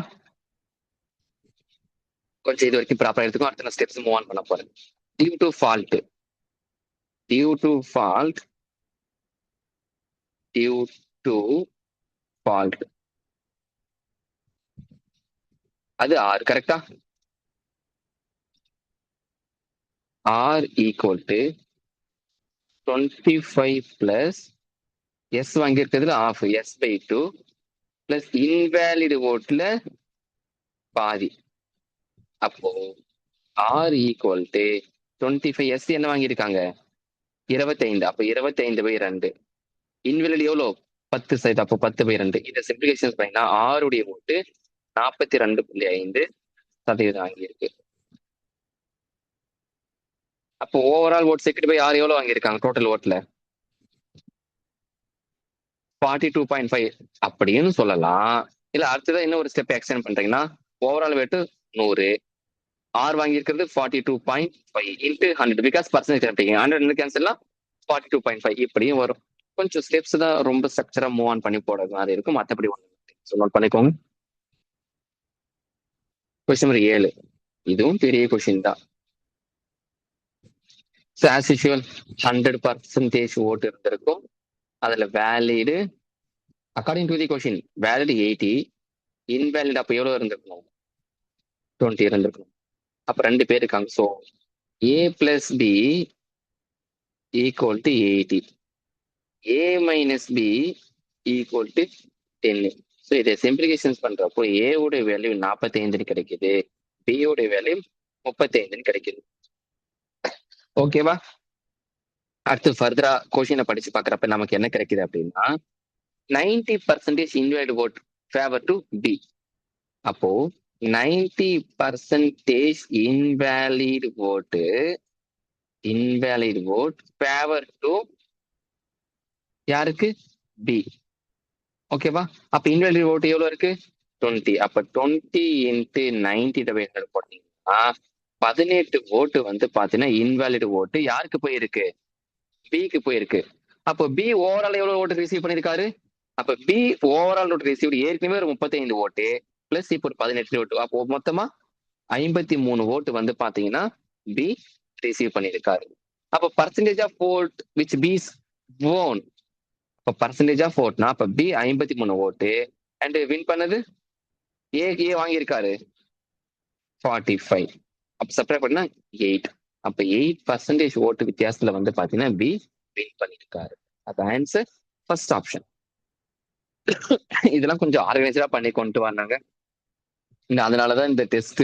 கொஞ்சம் இது வரைக்கும் ப்ராப்பரா எடுத்துக்கும். அடுத்த ஸ்டெப்ஸ் மூவ் ஆன் பண்ண போறேன். Due to fault. Due to fault. Due to fault அது ஆர். கரெக்டா? R equal to 25 plus S வாங்கியிருக்கிறதுல ஆஃப் S/2 பிளஸ் இன்வேலிட் ஓட்ல பாதி. அப்போ ஆர் ஈக்குவல் டு 25. எஸ் என்ன வாங்கியிருக்காங்க 25. அப்போ 25/2. இன்வேலிட் எவ்வளோ 10%. அப்போ 10/2. இதை சிம்பிளிகேஷன் பண்ணா ஆருடைய ஓட்டு 42.5% வாங்கியிருக்கு. அப்போ ஓவரால் ஓட் செக்யூரிட்டி பை ஆர் எவ்வளோ வாங்கியிருக்காங்க டோட்டல் ஓட்ல 42.5 அப்படின்னு சொல்லலாம். இல்ல அடுத்ததான் இன்னும் ஒரு ஸ்டெப் எக்ஸ்டெண்ட் பண்றீங்கன்னா ஓவரால் வெயிட் 100, ஆர் வாங்கியிருக்கிறது 42.5 இன்ட்டு 100. பிகாஸ் பர்சன்டேஜ் கேட்டீங்க 100 கேன்சல்லாம் 42.5 இப்படியும் வரும். கொஞ்சம் ஸ்டெப்ஸ் தான் ரொம்ப ஸ்ட்ரக்சரா மூவ் ஆன் பண்ணி போடுறது மாதிரி இருக்கும். மற்றபடி ஒன்று நோட் பண்ணிக்கோங்க. Question number 7. இதுவும் பெரிய கொஸ்டின் தான். ஆஸ் யூஷுவல் 100% ஓட்டு இருந்திருக்கும். அதுல valid according to the question valid 80, invalid அப்ப எவ்வளவு இருந்திருக்கணும்? 20 இருந்திருக்கணும். அப்ப 2 பேர் இருக்காங்க. So a plus B equal to 80, a minus B equal to 10. So இதை சிம்பிளிகேஷன்ஸ் பண்றப்போ a உடைய வேல்யூ 45 கிடைக்குது, b உடைய வேல்யூ 35 கிடைக்குது. ஓகேவா? அடுத்து ஃபர்தரா கொஸ்டினை படிச்சு பாக்குறப்ப நமக்கு என்ன கிடைக்குது அப்படின்னா 90% invalid vote favour to B. அப்போ 90% இன்வேலிட் vote ஃபேவர் டு யாருக்கு? பி. ஓகேவா? அப்ப இன்வேலிட் vote எவ்வளவு இருக்கு? 20. அப்ப 20 இன்ட்டு 90 டிவைடட் போட்டீங்கன்னா 18 vote வந்து பாத்தீங்கன்னா இன்வேலிட் vote யாருக்கு போயிருக்கு? பிக்கு போயிருக்கு. அப்போ பி ஓவரால் எவ்வளவு ஓட்டு ரிசீவ் பண்ணிருக்காரு? அப்ப பி ஓவரால் ஓட்டு ரிசீவ் ஏற்கனவே ஒரு 35 ஓட்டு பிளஸ் இப்போ ஒரு 18 ஓட்டு, அப்போ மொத்தமா 53 ஓட்டு வந்து பாத்தீங்கன்னா பி ரிசீவ் பண்ணிருக்காரு. அப்ப percentage of vote which B's won, இப்ப பர்சன்டேஜ் ஆஃப் ஓட்னா அப்ப பி 53 ஓட்டு அண்ட் வின் பண்ணது ஏ வாங்கியிருக்காரு 45. அப்ப சப்ரேட் பண்ணா 8. அப்ப 8% ஓட்டு வித்தியாசத்துல வந்து பாத்தீங்கன்னா பி வின் பண்ணிருக்காரு. அப்ப ஆன்சர் ஃபர்ஸ்ட் ஆப்ஷன். இதெல்லாம் கொஞ்சம் ஆர்கனைசரா பண்ணி கொண்டு வந்தாங்க. அதனாலதான் இந்த டெஸ்ட்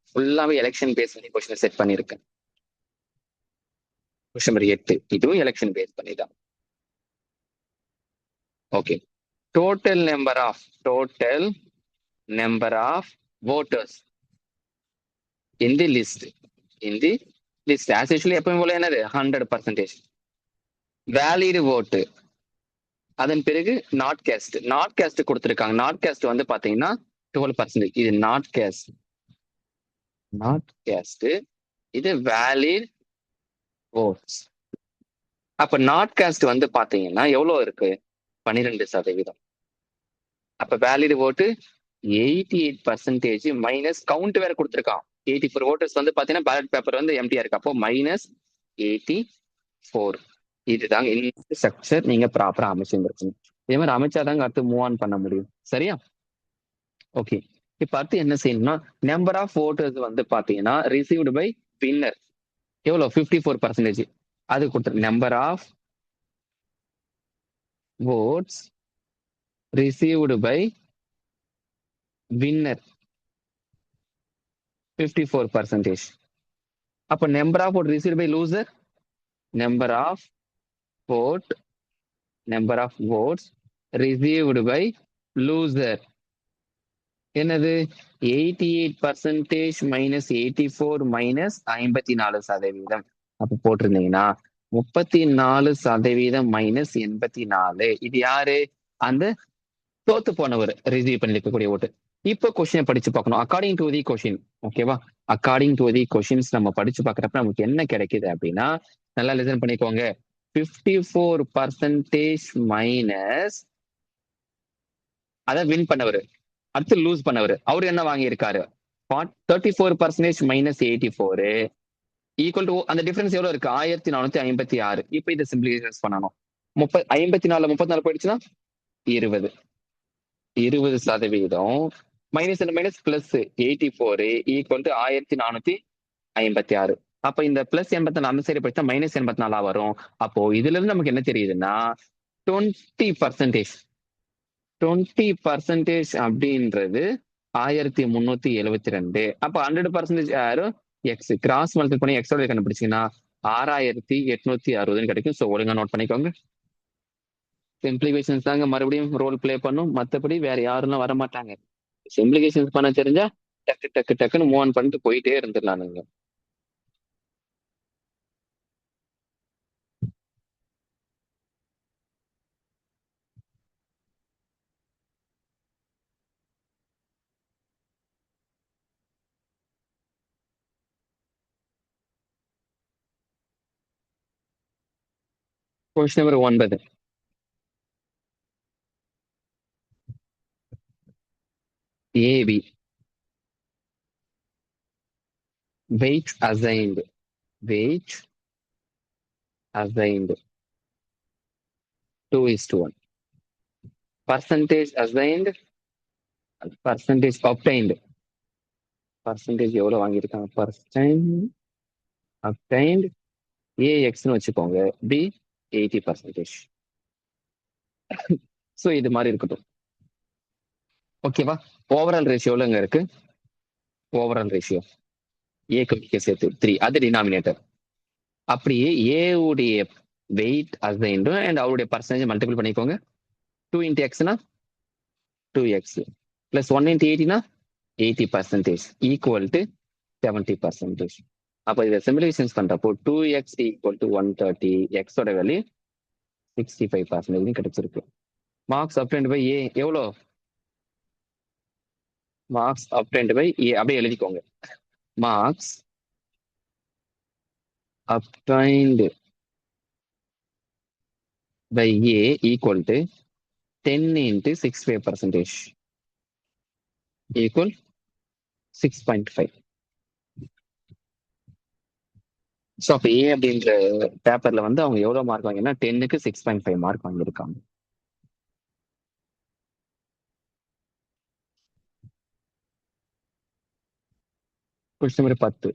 ஃபுல்லாவே எலெக்ஷன் பேஸ் பண்ணி கொஸ்டின் செட் பண்ணிருக்கேன். கொஸ்டின் நம்பர் 8 இதுவும் எலெக்ஷன் பேஸ் பண்ணி தான். Okay, total number of voters in the list as usually எப்பவும் போல என்னது 100%. வேலிட் vote, அதன் பிறகு நாட் கேஸ்ட் கொடுத்திருக்காங்க. நாட் கேஸ்ட் வந்து பாத்தீங்கன்னா 12%. இது நாட் கேஸ்ட், இது வேலிட் votes. அப்ப நாட் கேஸ்ட் வந்து பாத்தீங்கன்னா எவ்வளவு இருக்கு? 12%. அப்ப வேலிட் vote 88% மைனஸ் கவுண்ட் வேற கொடுத்திருக்கான். 84 voters வந்து பாத்தீங்கன்னா பேலட் பேப்பர் வந்து எம்டியா இருக்கு. அப்போ மைனஸ் 84. இதுதாங்க இந்த ஸ்ட்ரக்சர் நீங்க ப்ராப்பரா அமைச்சிருந்துருக்கீங்க. இதே மாதிரி அமைச்சாதாங்க அடுத்து மூவ் ஆன் பண்ண முடியும். சரியா? ஓகே, இப்ப அடுத்து என்ன செய்யணும்னா நம்பர் ஆஃப் voters வந்து பாத்தீங்கன்னா ரிசீவ்டு பை வின்னர் எவ்வளவு? 54%. அது கொடுத்துரு. Number of votes received by winner 54%. அப்ப number of vote received by loser, number of votes received by loser என்னது? 88% மைனஸ் 84 மைனஸ் 54%. அப்ப போட்டிருந்தீங்கன்னா 34% மைனஸ் 84. இது யாரு? அந்த தோத்து போனவர் ரிசீவ் பண்ணிருக்கக்கூடிய ஓட்டு. இப்போ கொஸ்டினை படிச்சு பார்க்கணும். According to the question. ஓகேவா? அக்கார்டிங் டு தி கொஸ்டின்ஸ் நம்ம படிச்சு பார்க்கறப்ப நமக்கு என்ன கிடைக்குது அப்படின்னா நல்லா லிசன் பண்ணிக்கோங்க. 54% மைனஸ் அத வின் பண்ணவர், அடுத்து லூஸ் பண்ணவர், அவரு என்ன வாங்கியிருக்காரு? 34% மைனஸ் 84 ஈக்குவல் டு அந்த டிஃபரன்ஸ் எவ்வளவு இருக்கு? 1456. இப்போ இதை சிம்பிளிஃபிகேஷன் பண்ணணும். 54 34 போயிடுச்சுன்னா 20% minus minus plus 84 equal to 1456. அப்ப இந்த பிளஸ் 84 அந்த சைடு போயிட்டா மைனஸ் 84 வரும். அப்போ இதுல இருந்து நமக்கு என்ன தெரியுதுன்னா 20% அப்படின்றது 1372. அப்ப 100% யாரும் எக்ஸ் கிராஸ் மல்டிபிள் பண்ணி எக்ஸோட கண்டுபிடிச்சீங்கன்னா 6860 கிடைக்கும். ஸோ ஒழுங்கா நோட் பண்ணிக்கோங்க. சிம்பிளிஃபிகேஷன்ஸ் தாங்க மறுபடியும் ரோல் பிளே பண்ணும். மற்றபடி வேற யாரும் வர மாட்டாங்க. சிம்பிளிஃபிகேஷன்ஸ் பண்ண தெரிஞ்சா டக்குன்னு மூவ் ஆன் பண்ணிட்டு போயிட்டே இருந்துடலானுங்க. Question number 9. AB weight assigned 2:1. Percentage assigned percentage obtained. Percentage எவ்வளவு வாங்கியிருக்காங்க? அப்டைன்டு ஏஎக்ஸ்னு வச்சுக்கோங்க. பி 80%. ஸோ இது மாதிரி இருக்கட்டும். ஓகேவா? ஓவரால் ரேஷியோ எவ்வளோங்க இருக்கு? ஓவரால் ரேஷியோ ஏக்கு சேர்த்து 3, அது டினாமினேட்டர். அப்படியே ஏ உடைய வெயிட் அசைன்டும் அண்ட் அவருடைய பர்சன்டேஜ் மல்டிபிள் பண்ணிக்கோங்க. 2 இன்ட்டு எக்ஸ்னா 2x பிளஸ் 1 இன்ட்டு 80னா 80% ஈக்குவல் டு 70%. அப்போ இதை சிம்பிளிஃபிகேஷன் பண்றப்போ 2x ஈக்குவல் டு 130, எக்ஸோட வேல்யூ 65% கிடைச்சிருக்கு. மார்க்ஸ் அப்டெண்ட் பை ஏ எவ்வளோ? மார்க்ஸ் அப்டெண்ட் பை ஏ அப்படியே எழுதிக்கோங்க. Marks obtained by A equal to 10 into 65% equal 6.5. So அப்போ ஏ அப்படின்ற பேப்பர்ல வந்து அவங்க எவ்வளவு மார்க் வாங்கினா 10க்கு 6.5 மார்க் வாங்கியிருக்காங்க. Question number 10.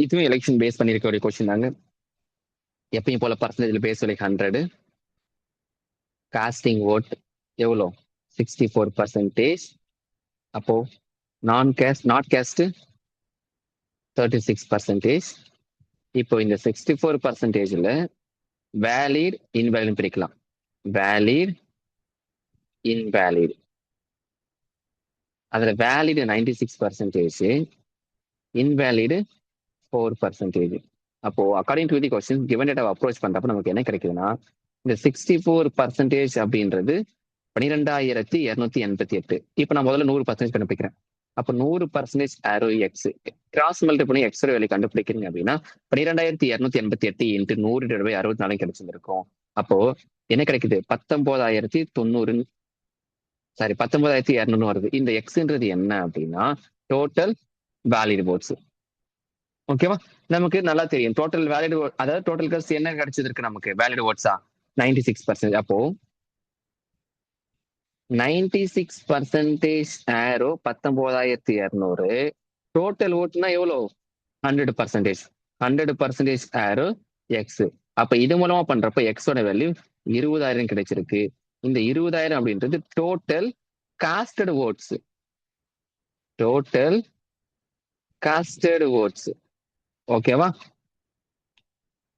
இதுவும் எலெக்ஷன் பேஸ் பண்ணிருக்க ஒரு கொஸ்டின் தாங்க. எப்பயும் போல பர்சன்டேஜ்ல பேஸ் சொல்லி 100, காஸ்டிங் ஓட் எவ்வளோ? 64%. அப்போ நாட் கேஸ்ட் 36%. இப்போ இந்த 64%ல வேலிட் இன்வேலிட் பிரிக்கலாம். Valid invalid. அதுல வேலிட் 96%, இன்வேலிட் 4%. அப்போ according to the question given டேட்டாவை அப்ரோச் பண்றப்ப நமக்கு என்ன கிடைக்குதுன்னா, இந்த 64% அப்படின்றது 12,288. இப்போ நான் முதல்ல 100% கண்டுபிடிக்கிறேன். அப்போ 100% ஆரோ எக்ஸ் கிராஸ் மல்டி பண்ணி எக்ஸ் வேல்யூ கண்டுபிடிக்கிறீங்க அப்படின்னா 12,288 இன்ட்டு 100/64 கிடைச்சிருக்கும். அப்போ என்ன கிடைக்குது? 19,900, சாரி 19,200 வருது. இந்த எக்ஸ்ன்றது என்ன அப்படின்னா டோட்டல் வேலிட் ஓட்ஸ். ஓகேவா? நமக்கு நல்லா தெரியும் டோட்டல் வேலிட், அதாவது டோட்டல் கஸ்ட் என்ன கிடைச்சது நமக்கு வேலிட் ஓட்ஸா 96%. அப்போ 96% ஆரோ 19,200. டோட்டல் ஓட்டுனா எவ்வளோ? 100%. 100% ஆரோ எக்ஸ். அப்ப இது மூலமா பண்றப்ப எக்ஸோட வேல்யூ 20,000 கிடைச்சிருக்கு. இந்த 20,000 அப்படின்றது total casted votes. Total casted votes. ஓகேவா?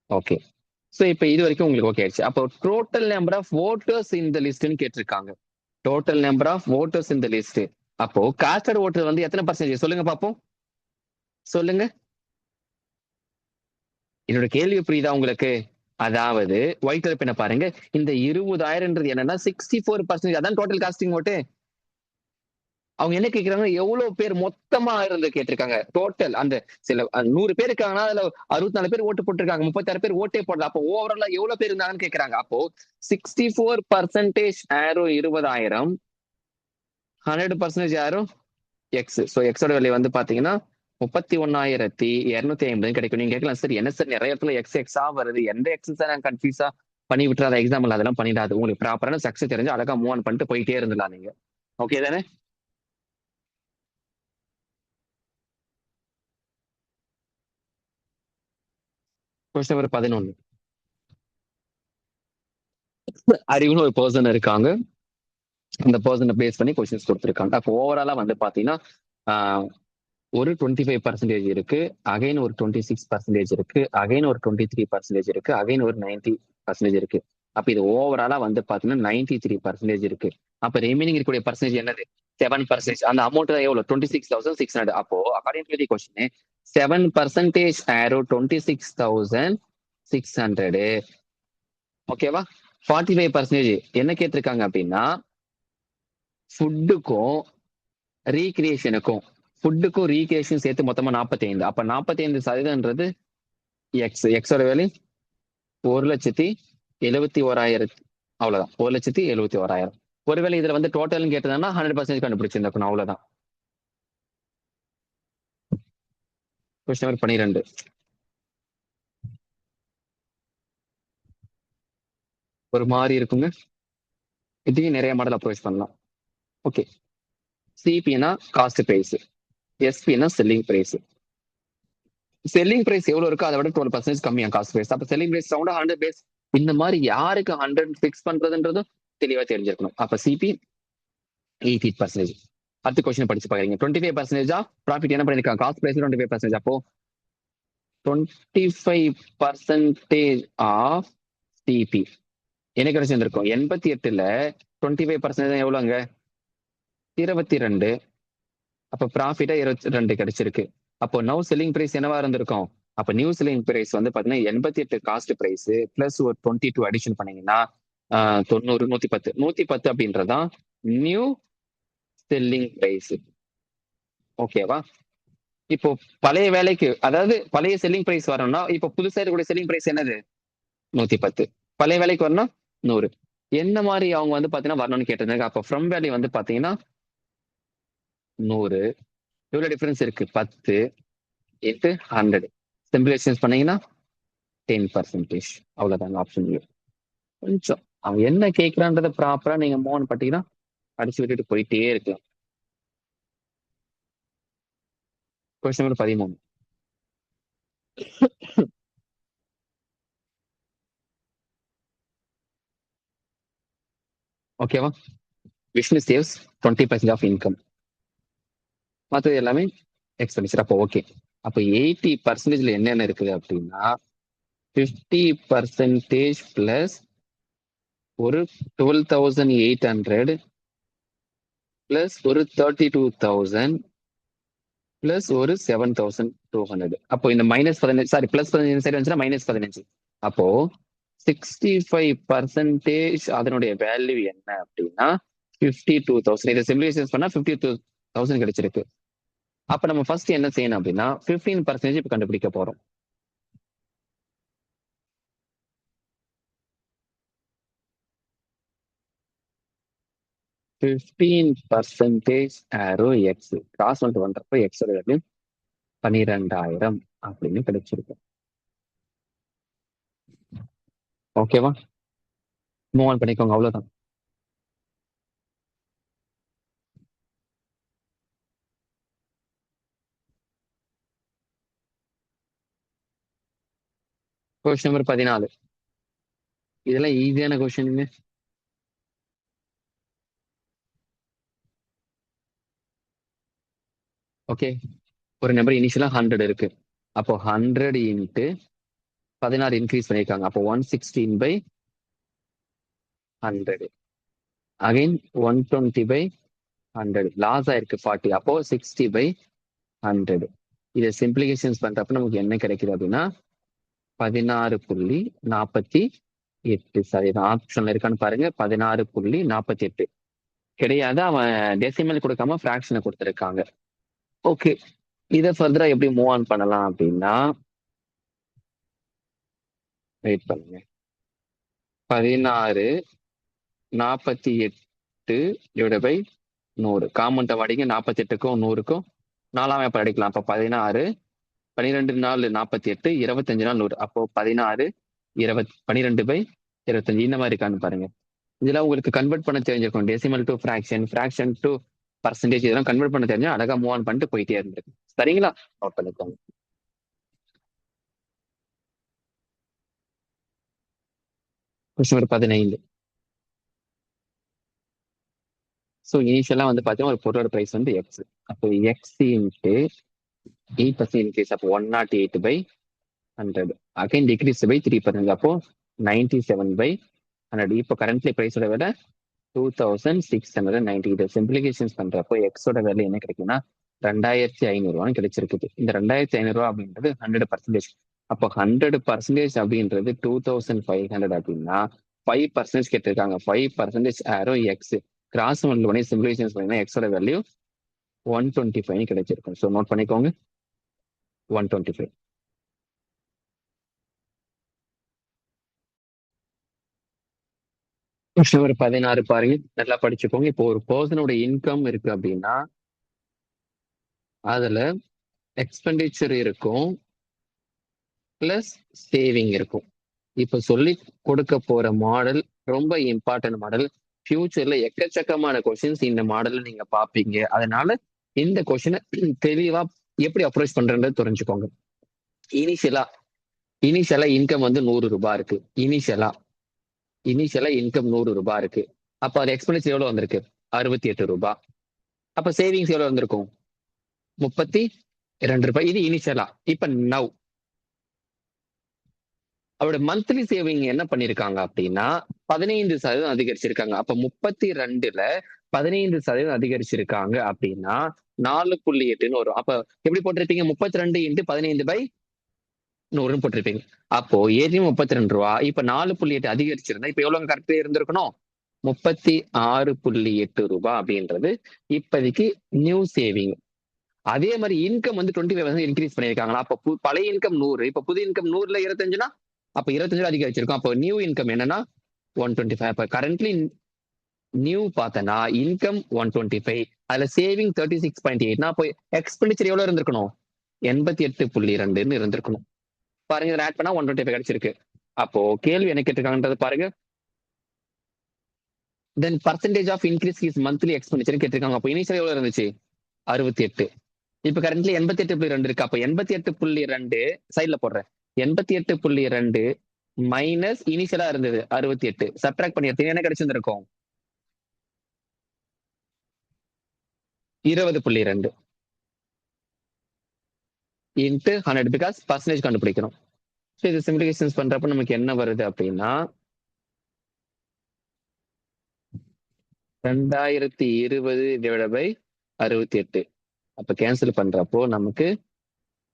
ஓகே. ஸோ இப்போ இது வரைக்கும் உங்களுக்கு ஓகே ஆயிடுச்சு. அப்போ டோட்டல் நம்பர் ஆஃப் ஓட்டர்ஸ் இந்த லிஸ்ட்னு கேட்டிருக்காங்க. டோட்டல் நம்பர் ஆஃப் ஓட்டர்ஸ் இந்த லிஸ்ட். அப்போ காஸ்டட் ஓட்டர் வந்து எத்தனை பர்சன்டேஜ் சொல்லுங்க பார்ப்போம். சொல்லுங்க. என்னோட கேள்வி புரியுதா உங்களுக்கு? அதாவது ஒயிட் கலர் பெண்ணை பாருங்க. இந்த 20,000 என்னன்னா 64%. அதான் டோட்டல் காஸ்டிங் ஓட்டு. அவங்க என்ன கேட்கிறாங்க? எவ்வளவு பேர் மொத்தமா இருந்து கேட்டிருக்காங்க. டோட்டல் அந்த சில 100 பேர் இருக்காங்கன்னா அதுல 64 பேர் ஓட்டு போட்டிருக்காங்க, 36 பேர் ஓட்டே போடல. அப்போ ஓவராலா எவ்வளவு பேர் இருந்தாங்கன்னு கேட்கறாங்க. அப்போ 64% ஆரோ 20,000, 100% ஆரோ எக்ஸ். ஸோ எக்ஸோட விலை வந்து பாத்தீங்கன்னா 31,250 கிடைக்கும். நீங்க கேட்கலாம் சார் என்ன சார் நிறைய இடத்துல எக்ஸ் எக்ஸா வருது, எந்த எக்ஸ் சார் நான் கன்ஃபியூஸா பண்ணி விட்டுறாத எக்ஸாம்பிள் அதெல்லாம் பண்ணிடாது. உங்களுக்கு ப்ராப்பரான சக்சஸ் தெரிஞ்சு அழகா மூவ் ஆன் பண்ணிட்டு போயிட்டே இருந்துடலாம் நீங்க. ஓகே தானே? Question number 11. அறிவுன்னு ஒரு பர்சன் இருக்காங்க. அந்த பர்சனை பேஸ் பண்ணி கொஸ்டின்ஸ் கொடுத்துருக்காங்க. அப்போ ஓவராலா வந்து பாத்தீங்கன்னா ஒரு 25% இருக்கு, அகைன் ஒரு 26% இருக்கு, அகைன் ஒரு 23% இருக்கு, அகைன் ஒரு 90% இருக்கு. அப்ப இது ஓவராலா வந்து பாத்தீங்கன்னா 93% இருக்கு. அப்ப ரிமைனிங் இருக்கக்கூடிய பர்சன்டேஜ் என்னது? 7%. அந்த அமௌண்ட் எவ்வளவு? 26,600. அப்போ அக்கார்டிங் டு தி கொஸ்டின் 7% ஆரோ 26,600. ஓகேவா? 45% என்ன கேட்டிருக்காங்க அப்படின்னா ஃபுட்டுக்கும் ரீக்ரியேஷனுக்கும். ஃபுட்டுக்கும் ரீக்ரியேஷன் சேர்த்து மொத்தமா 45. அப்ப 45% எக்ஸோட வேல்யூ 1,71,000. அவ்வளவுதான், 1,71,000. ஒருவேளை இதுல வந்து டோட்டல் கேட்டதுன்னா 100% கண்டுபிடிச்சிருக்கணும். அவ்வளவுதான். Question number 12. ஒரு மாதிரி இருக்குங்க. இதையும் நிறைய மாடல் அப்ரோச் பண்ணலாம். ஓகே. சிபினா காஸ்ட் பிரைஸ், எஸ்பினா செல்லிங் பிரைஸ். செல்லிங் பிரைஸ் எவ்வளவு இருக்கோ அதை விட 12% கம்மியா காஸ்ட் பிரைஸ். அப்ப செல்லிங் பிரைஸ் ரவுண்டா 100 பேஸ். இந்த மாதிரி யாருக்கு 100 பிக்ஸ் பண்றதுன்றதும் தெளிவா தெரிஞ்சிருக்கணும். அப்ப சிபி 80%. அடுத்த கொஸ்டின் படிச்சு பாக்குறீங்க. 25% ப்ராஃபிட் என்ன பண்ணிருக்காங்க, காஸ்ட் பிரைஸ் 25%. அப்போ 25% ஆஃப் சிபி என்ன கிடைச்சிருந்திருக்கும், 88ல 25% எவ்வளவுங்க, 22. அப்ப ப்ராஃபிட்டா 22 கிடைச்சிருக்கு. அப்போ நவ் செல்லிங் பிரைஸ் என்னவா இருந்திருக்கும், அப்ப நியூ செல்லிங் பிரைஸ் வந்து பாத்தீங்கன்னா 88 காஸ்ட் பிரைஸ் பிளஸ் ஒரு 22 அடிஷன் பண்ணீங்கன்னா 90, 110. 110 அப்படின்றதான் நியூ செல்லிங் பிரைஸ். ஓகேவா. இப்போ பழைய வேலைக்கு, அதாவது பழைய செல்லிங் பிரைஸ் வரணும்னா இப்போ புதுசா இருக்கக்கூடிய செல்லிங் பிரைஸ் என்னது, 110. பழைய வேலைக்கு வரணும் 100. என்ன மாதிரி அவங்க வந்து பாத்தீங்கன்னா வரணும்னு கேட்டிருந்தாங்க. அப்ப ஃப்ரம் வேல்யூ வந்து பாத்தீங்கன்னா 100. எவ்வளவு டிஃபரன்ஸ் இருக்கு, 10 into 100. சிம்பிளைசேஷன் பண்ணீங்கன்னா 10%. அவ்வளவுதாங்க ஆப்ஷன். கொஞ்சம் அவன் என்ன கேட்கிறான்றத ப்ராப்பரா நீங்க மோன் பட்டீங்கன்னா அடிச்சு விட்டுட்டு போயிட்டே இருக்கலாம். Question number 13. ஓகேவா. விஷ்ணு சேவ்ஸ் 20% ஆஃப் இன்கம், மற்றது எல்லாமே எக்ஸ்பெண்டிச்சர். அப்போ ஓகே. அப்போ 80%ல என்னென்ன இருக்குது அப்படின்னா 50% பிளஸ் ஒரு 12,800 பிளஸ் ஒரு 32,000 பிளஸ் ஒரு 7,200. அப்போ இந்த -15, சாரி +15 சைடு வந்துச்சுன்னா -15. அப்போ 65% அதனுடைய வேல்யூ என்ன அப்படின்னா 52,000. இதை சிம்பிளைசேஷன் பண்ணா 52,000 கிடைச்சிருக்கு. அப்ப நம்ம ஃபர்ஸ்ட் என்ன செய்யணும் அப்படின்னா 15% இப்ப கண்டுபிடிக்க போறோம். arrow x கிராஸ் வந்து பண்றப்ப x ஓட வேல்யூ 12,000 அப்படின்னு கிடைச்சிருக்கு. ஓகேவா. மூவ் ஆன் பண்ணிக்கோங்க, அவ்வளவுதான். Question number 14. இதெல்லாம் ஈஸியான கொஸ்டின். ஓகே. ஒரு நம்பர் இனிஷியலா 100 இருக்கு. அப்போ 100 இன்ட்டு 16 இன்க்ரீஸ் பண்ணிருக்காங்க. அப்போ 160/100. அகைன் 120/100. லாஸ் ஆயிருக்கு 40. அப்போ 60/100. இதை சிம்பிளிகேஷன்ஸ் பண்றப்ப நமக்கு என்ன கிடைக்குது அப்படின்னா 16.48. ஆப்ஷன்ல இருக்கான்னு பாருங்க. 16.48 கிடையாது. அவன் டெசிமல் கொடுக்காம ஃபிராக்ஷனை கொடுத்துருக்காங்க. ஓகே. இதை ஃபர்தரா எப்படி மூவ் ஆன் பண்ணலாம் அப்படின்னா, வெயிட் பண்ணுங்க. 16.48/100 காமன் வாடிங்க. 48க்கும் 100க்கும் 4ஆம் எப்ப அடிக்கலாம். அப்ப 16, 12 நாள் 48, 25 நாள் 100. அப்போ 16, 12/25 இந்த மாதிரி இருக்கான்னு பாருங்க. இதெல்லாம் உங்களுக்கு கன்வெர்ட் பண்ண தெரிஞ்சிருக்கும். Decimal to fraction, fraction to percentage, இதெல்லாம் கன்வெர்ட் பண்ண தெரிஞ்சா அழகா மூவ் ஆன் பண்ணிட்டு போயிட்டே இருந்திருக்கு. சரிங்களா. நோட் பண்ணிக்கோங்க. Question number 15. ஸோ இனிஷியலா வந்து பாத்தீங்கன்னா ஒரு பொருளோட பிரைஸ் வந்து எக்ஸ். அப்போ எக்ஸ் இன்ட்டு 8% இன்க்ரீஸ். அப்போ 108/100. Again decrease by 3%. அப்போ 97/100. இப்போ கரண்ட்லி பிரைஸோட விட 2,690. இதை சிம்பிளிகேஷன்ஸ் பண்றப்போ எக்ஸோட வேல்யூ என்ன கிடைக்கும்னா 2,500 கிடைச்சிருக்குது. இந்த 2,500 அப்படின்றது 100%. அப்போ 100% அப்படின்றது 2,500 அப்படின்னா 5% கேட்டிருக்காங்க. 5% ஆரோ எக்ஸ் கிராஸ் பண்ணி சிம்பிளிகேஷன்ஸ் பண்ணீங்கன்னா எக்ஸோட வேல்யூ 125 கிடைச்சிருக்கும். ஸோ நோட் பண்ணிக்கோங்க 125. கொஸ்டின் நம்பர் 16 பாருங்க, நல்லா படிச்சுக்கோங்க. இப்போ ஒரு பர்சனோட இன்கம் இருக்கு அப்படின்னா அதுல எக்ஸ்பெண்டிச்சர் இருக்கும் பிளஸ் சேவிங் இருக்கும். இப்ப சொல்லி கொடுக்க போற மாடல் ரொம்ப இம்பார்ட்டன்ட் மாடல். ஃபியூச்சர்ல எக்கச்சக்கமான கொஸ்டின்ஸ் இந்த மாடல்ல நீங்க பாப்பீங்க. அதனால இந்த கொஸ்டினை தெளிவா எப்படி அப்ரோச் பண்றேன்றது தெரிஞ்சுக்கோங்க. இனிஷியலா இனிஷியலா இன்கம் வந்து 100 ரூபாய் இருக்கு. இனிஷியலா இன்கம் 100 ரூபாய் இருக்கு. அப்ப அது எக்ஸ்பென்டிச்சர் எவ்வளவு வந்திருக்கு? 68 ரூபாய். அப்ப சேவிங்ஸ் எவ்வளவு வந்திருக்கும்? 32 ரூபாய். இது இனிஷியலா. இப்ப நவ் அவரோட மந்த்லி சேவிங் என்ன பண்ணிருக்காங்க அப்படின்னா 15% அதிகரிச்சிருக்காங்க. அப்ப 32ல 15% அதிகரிச்சிருக்காங்க அப்படின்னா 4.8ன்னு வரும். அப்ப எப்படி போட்டிருப்பீங்க? 32 இன்ட்டு 15/100 போட்டிருப்பீங்க. அப்போ ஏற்கனவே 32 ரூபா, இப்ப 4.8 அதிகரிச்சிருந்தா இப்ப எவ்வளவு கரெக்டா இருந்திருக்கணும்? 36.8 ரூபாய் அப்படின்றது இப்போதைக்கு நியூ சேவிங். அதே மாதிரி இன்கம் வந்து 25% இன்க்ரீஸ் பண்ணிருக்காங்களா? அப்ப பழைய இன்கம் 100, இப்ப புது இன்கம் 100ல 25னா அப்ப 25 அதிகரிச்சிருக்கும். அப்போ நியூ இன்கம் என்னன்னா 125. அப்ப கரண்ட்லி நியூ பார்த்தனா இன்கம் 125, அதுல சேவிங் 36.8. அப்போ எக்ஸ்பெண்டிச்சர் எவ்வளவு இருந்திருக்கணும்? 88.2ன்னு இருந்திருக்கணும். பாருங்க, இதை ஆட் பண்ணா 125 கிடைச்சிருக்கு. அப்போ கேள்வி என்ன கேட்டிருக்காங்கன்றது பாருங்க. Then percentage of increase his monthly expenditure கேட்டிருக்காங்க. அப்போ இனிஷியல் எவ்வளவு இருந்துச்சு? 68. இப்ப கரண்ட்லி 88.2 இருக்கு. அப்ப 88.2 சைட்ல போடுறேன். 88.2 மைனஸ் இனிஷியலா இருந்தது 68 சப்ட்ராக்ட் பண்ணி எடுத்தீங்க, என்ன கிடைச்சிருந்திருக்கும்? 20.2 இன்ட்டு 100 பிகாஸ் பர்சன்டேஜ் கண்டுபிடிக்கணும். ஸோ இது சிம்பிளிஃபிகேஷன்ஸ் பண்றப்ப நமக்கு என்ன வருது அப்படின்னா 2020/68. அப்ப கேன்சல் பண்றப்போ நமக்கு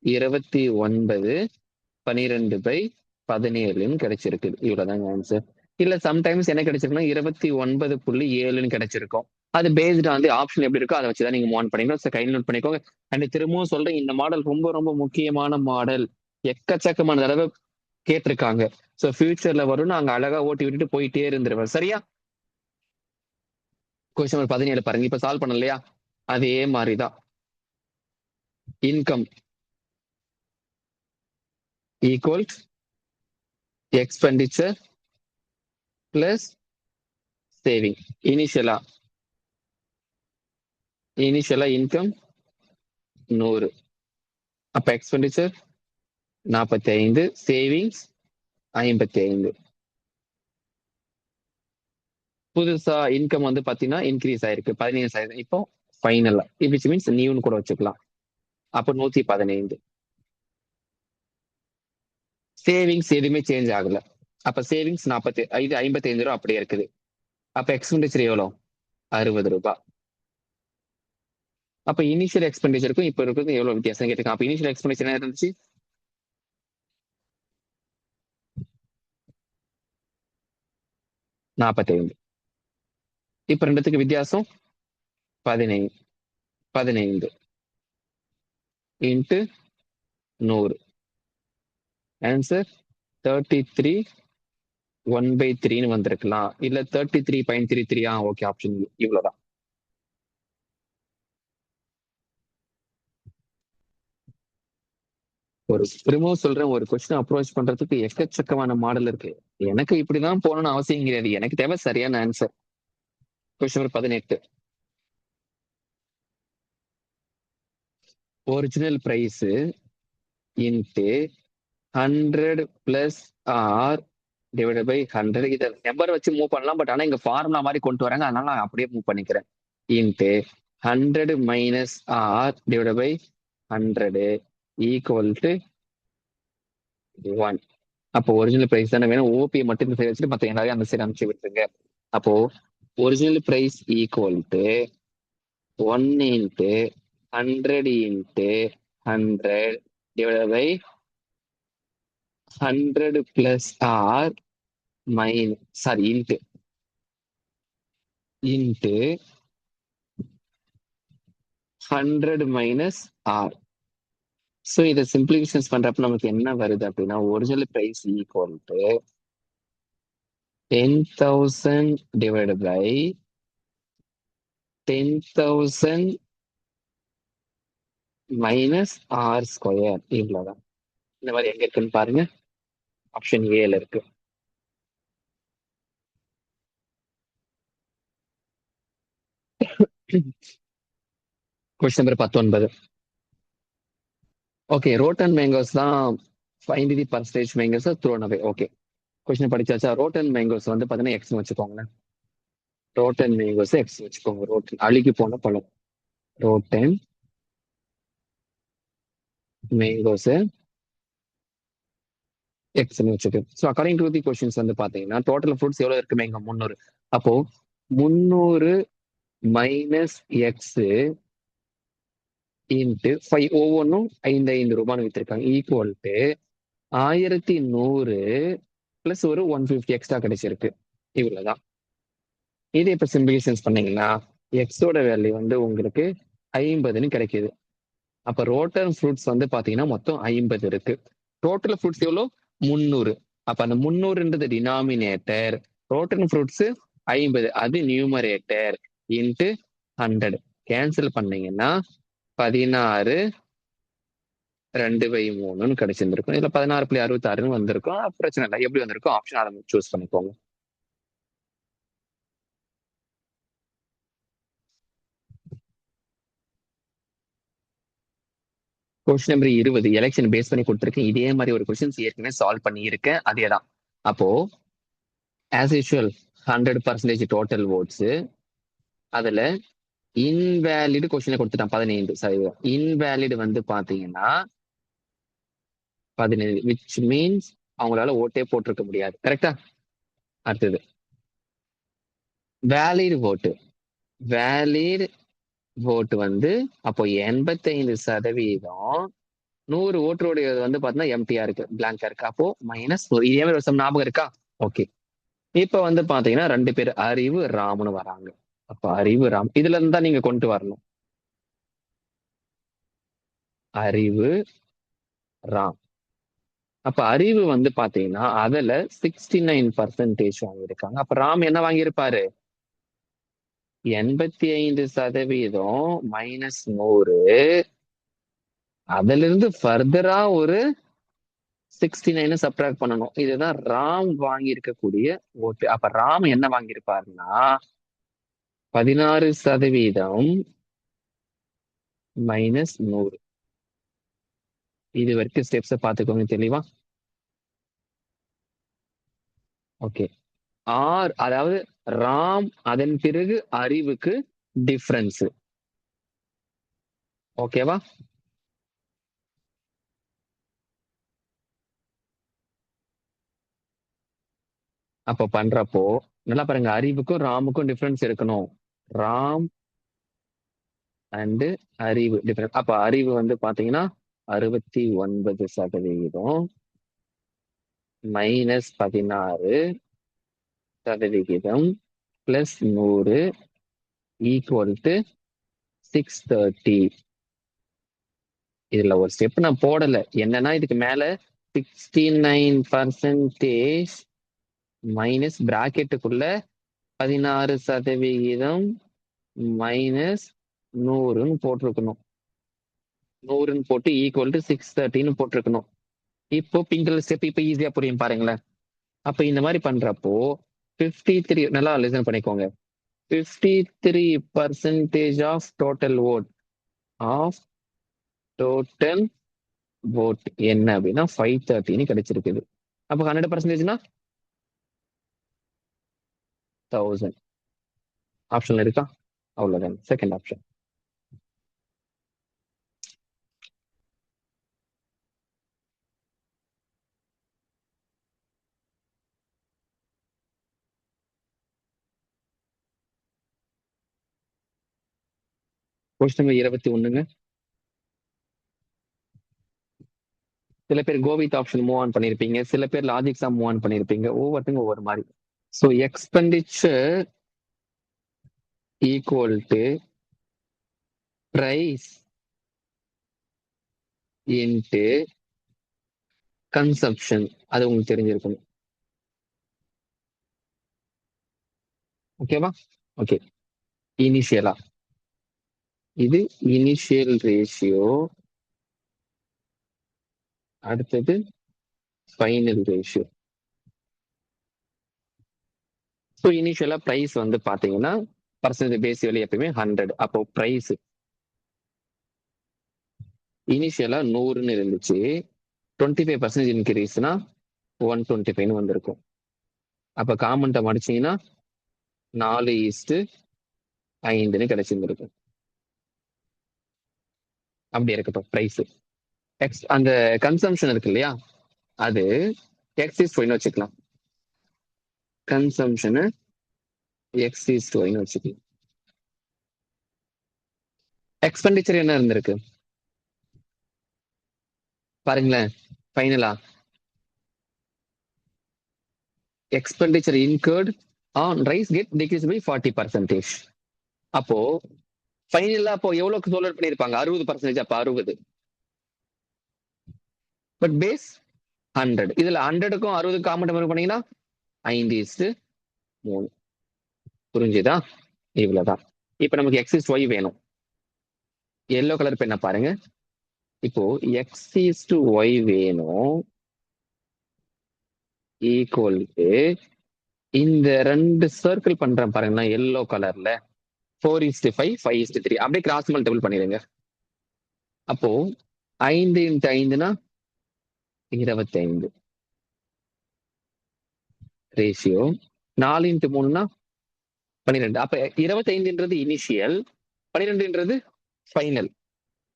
29/12/17ன்னு கிடைச்சிருக்கு. இவ்வளவுதாங்க ஆன்சர். இல்ல சம்டைம்ஸ் என்ன கிடைச்சிருக்குன்னா 29.7ன்னு கிடைச்சிருக்கும். அது பேஸ்ட் வந்து ஆப்ஷன் எப்படி இருக்கோ அதை வச்சுதான் நீங்க மூவ் பண்ணிக்கணும். கையில் நோட் பண்ணிக்கோங்க. அண்ட் திரும்பவும் சொல்றேன், இந்த மாடல் ரொம்ப ரொம்ப முக்கியமான மாடல். எக்கச்சக்கமான தடவை கேட்டிருக்காங்க. சோ ஃபியூச்சர்ல வரும், நாங்க அழகா ஓட்டி விட்டுட்டு போயிட்டே இருந்துருவேன். சரியா? கொஸ்டின் நம்பர் 17 பாருங்க. இப்ப சால்வ் பண்ண இல்லையா? அதே மாதிரிதான். Income equal expenditure plus saving. இனிஷியலா இன்கம் 100. அப்ப எக்ஸ்பெண்டிச்சர் 45, சேவிங்ஸ் 55. புதுசா இன்கம் வந்து பாத்தீங்கன்னா இன்க்ரீஸ் ஆயிருக்கு 15,000. இப்போ ஃபைனலா விச் மீன்ஸ் நியூன்னு கூட வச்சுக்கலாம். அப்போ 115. சேவிங்ஸ் எதுவுமே சேஞ்ச் ஆகல. அப்ப சேவிங்ஸ் 55 ரூபா அப்படியே இருக்குது. அப்ப எக்ஸ்பெண்டிச்சர் எவ்வளோ? 60 ரூபாய். அப்ப இனிஷியல் எக்ஸ்பெண்டிச்சருக்கும் இப்ப இருக்கிறது எவ்வளவு வித்தியாசம் கேட்டிருக்காங்க. அப்ப இனிஷியல் எக்ஸ்பெண்டிச்சர் என்ன இருந்துச்சு? 45. இப்ப ரெண்டுத்துக்கு வித்தியாசம் 15 இன்ட்டு 100. ஆன்சர் 33 1/3ன்னு வந்திருக்கலாம். இல்ல 33.33. ஓகே, ஆப்ஷன் இவ்வளவுதான். திரும்பவும் சொல்றேன், ஒரு கொஸ்டின் அப்ரோச் பண்றதுக்கு எக்கச்சக்கமான மாடல் இருக்கு. எனக்கு இப்படிதான் போகணும்னு அவசியம் கிடையாது. எனக்கு தேவை சரியான answer. Question number 18. Original price into 100 plus R divided by 100. இதை நம்பர் வச்சு மூவ் பண்ணலாம். பட் ஆனா இங்க ஃபார்முலா மாதிரி கொண்டு வராங்க, அதனால நான் அப்படியே மூவ் பண்ணிக்கிறேன். Into 100 minus R divided by 100 equal to 1. அப்போ ஒரிஜினல் பிரைஸ் தானே வேணும். ஓபியை மட்டும் இந்த சைடு வச்சுட்டு மற்ற எல்லாரையும் அந்த சைடு அனுப்பிச்சு விட்டுருங்க. அப்போ original price equal to 1 into 100 into 100 divided by 100 plus R into 100 minus R. So இதை சிம்பிளிஃபிகேஷன்ஸ் பண்றப்ப நமக்கு என்ன வருது அப்படின்னா original price equal to 10,000 divided by 10,000 minus R square. இவ்வளவுதான். இந்த மாதிரி எங்க இருக்குன்னு பாருங்க. ஆப்ஷன் ஏல இருக்கு. Question number 19. Okay, rotten mangoes தான் find the percentage mangoes thrown away. Okay, question படிச்சாச்சா? ரோட்டன் மேங்கோஸ் வந்து பாத்தீங்கன்னா எக்ஸ்னு வச்சுக்கோங்களேன். ரோட்டன் மேங்கோஸ் எக்ஸ் வச்சுக்கோங்க. ரோட்டன் அழுகி போன பழம். ரோட்டன் மேங்கோஸ் எக்ஸ்னு வச்சுக்கு. So according to the questions வந்து பாத்தீங்கன்னா டோட்டல் ஃப்ரூட்ஸ் எவ்வளவு இருக்கு மேங்கோ? 300. அப்போ 300 மைனஸ் எக்ஸ் இன்ட்டு 5, ஒவ்வொன்றும் 5 ரூபான்னு வித்திருக்காங்க, ஈக்குவல் டு 1100 பிளஸ் ஒரு 150 எக்ஸ்ட்ரா கிடைச்சிருக்கு. இவ்வளவுதான். இது இப்ப சிம்பிளிஃபிகேஷன்ஸ் பண்ணீங்கன்னா எக்ஸோட வேல்யூ வந்து உங்களுக்கு 50ன்னு கிடைக்குது. அப்ப ரோட்டன் ஃப்ரூட்ஸ் வந்து பாத்தீங்கன்னா மொத்தம் 50 இருக்கு. டோட்டல் ஃப்ரூட்ஸ் எவ்வளோ? 300. அப்ப அந்த 300ன்றது டினாமினேட்டர், ரோட்டன் ஃப்ரூட்ஸ் 50 அது நியூமரேட்டர், இன்ட்டு 100. கேன்சல் பண்ணீங்கன்னா 16 2/3ன்னு கிடைச்சிருந்திருக்கும். இதுல 16.66ன்னு வந்திருக்கும். பிரச்சனை இல்லை, எப்படி வந்திருக்கும் ஆப்ஷன் அதை சூஸ் பண்ணிக்கோங்க. கொஸ்டின் நம்பர் 20 எலெக்ஷன் பேஸ் பண்ணி கொடுத்துருக்கேன். இதே மாதிரி ஒரு கொஸ்டின்ஸ் ஏற்கனவே சால்வ் பண்ணியிருக்கேன், அதே தான். அப்போ ஆஸ் யூஷுவல் 100% டோட்டல் ஓட்ஸ், அதுல இன்வேலிட் கொஸ்டின் கொடுத்துட்டான் 15%. இன்வேலிட் வந்து பாத்தீங்கன்னா 17, விச் மீன்ஸ் அவங்களால ஓட்டே போட்டிருக்க முடியாது. கரெக்டா? அடுத்தது வேலிட் ஓட்டு. வேலிட் ஓட்டு வந்து அப்போ 85% 100 ஓட்டருடைய வந்து பாத்தீங்கன்னா எம்டியா இருக்கு, பிளாங்கா இருக்கு. அப்போ மைனஸ் இதே மாதிரி ஒரு ஞாபகம் இருக்கா? ஓகே, இப்ப வந்து பாத்தீங்கன்னா 2 பேர் அறிவு ராம்னு வராங்க. அப்ப அறிவு ராம் இதுல இருந்தா நீங்க கொண்டு வரணும். அறிவு ராம். அப்ப அறிவு வந்து பாத்தீங்கன்னா அதுல 69% வாங்கியிருக்காங்க. அப்ப ராம் என்ன வாங்கியிருப்பாரு? 85% மைனஸ் 100, அதுல இருந்து ஃபர்தரா ஒரு 69 சப்ட்ராக்ட் பண்ணணும். இதுதான் ராம் வாங்கி இருக்கக்கூடிய ஓட்டு. அப்ப ராம் என்ன வாங்கியிருப்பாருன்னா 16% மைனஸ் 100. இது வரைக்கும் ஸ்டெப்ஸை பார்த்துக்கோங்க தெளிவா. ஓகே, அதாவது ராம் அதன் பிறகு அறிவுக்கு டிஃபரன்ஸ். ஓகேவா? அப்ப பண்றப்போ நல்லா பாருங்க, அறிவுக்கும் ராமுக்கும் டிஃபரன்ஸ் இருக்கணும். ராம் அண்ட் அறிவு டிஃபரன்ஸ். அப்ப அறிவு வந்து பாத்தீங்கன்னா 69% மைனஸ் 16% பிளஸ் 100 ஈக்குவல் டு 630. இதுல ஒரு ஸ்டெப் நான் போடல, என்னன்னா இதுக்கு மேல 69% மைனஸ் பிராக்கெட்டுக்குள்ள 16% மைனஸ் 100ன்னு போட்டிருக்கணும். 100ன்னு போட்டு ஈக்குவல் டு 630ன்னு போட்டிருக்கணும். இப்போ பிங்கல் ஸ்டெப் இப்ப ஈஸியா புரியும் பாருங்களேன். அப்ப இந்த மாதிரி பண்றப்போ 53, நல்லா லிசன் பண்ணிக்கோங்க, 53% of total vote of total vote என்ன அப்படின்னா 530ன்னு கிடைச்சிருக்குது. அப்ப 100%னா 1000. ஆப்ஷன்ல இருக்கா? அவ்வளவுதான், செகண்ட் ஆப்ஷன். கொஸ்டின் நம்பர் 21ங்க. சில பேர் கோவித் ஆப்ஷன் மூவ் ஆன் பண்ணிருப்பீங்க, சில பேர் லாஜிக் சாம் மூவ் ஆன் பண்ணிருப்பீங்க. ஒவ்வொருத்தங்க ஒவ்வொரு மாதிரி. So expenditure equal to price into consumption, அது உங்களுக்கு தெரிஞ்சிருக்கணும். ஓகேவா? ஓகே, இனிஷியலா இது இனிஷியல் ரேஷியோ, அடுத்தது ஃபைனல் ரேஷியோ. ஸோ இனிஷியலா பிரைஸ் வந்து பாத்தீங்கன்னா பர்சன்டேஜ் பேஸ் வேல்யூ எப்பயுமே 100. அப்போ பிரைஸ் இனிஷியலா 100ன்னு இருந்துச்சு, 25% இன்க்ரீஸ்னா 125ன்னு வந்திருக்கும். அப்ப காமன் டேர்ம் அடிச்சீங்கன்னா 4:5ன்னு கிடைச்சிருந்திருக்கும். அப்படி இருக்கட்டும் பிரைஸ். அந்த கன்சம்ஷன் இருக்கு இல்லையா, அது x/y வச்சுக்கலாம். கன்சம்ஷன் x/y வச்சுக்கலாம். எக்ஸ்பெண்டிச்சர் என்ன இருந்திருக்கு பாருங்களேன். ஃபைனலா expenditure incurred on rice get decrease by 40%. அப்போ ஃபைனலா அப்போ எவ்வளவுக்கு டோலரேட் பண்ணிருப்பாங்க? 60%. அப்ப 60. But base 100. இதுல 100க்கும் 60க்கும் காமன் பண்ணீங்கன்னா 5:3. புரிஞ்சுதா? இவ்வளவுதான். இப்ப நமக்கு x/y வேணும். எல்லோ கலர் பெண்ணை பாருங்க. இப்போ x/y வேணும் ஈக்குவல் டு இந்த 2 சர்க்கிள் பண்றேன் பாருங்க எல்லோ கலர்ல 4:5 5:3 அப்படியே கிராஸ் மல்டிபிள் பண்ணிடுங்க. அப்போ 5 × 5னா 25 ரேஷியோ. 4 × 3னா 12. அப்ப 25ன்றது இனிஷியல், 12ன்றது ஃபைனல்.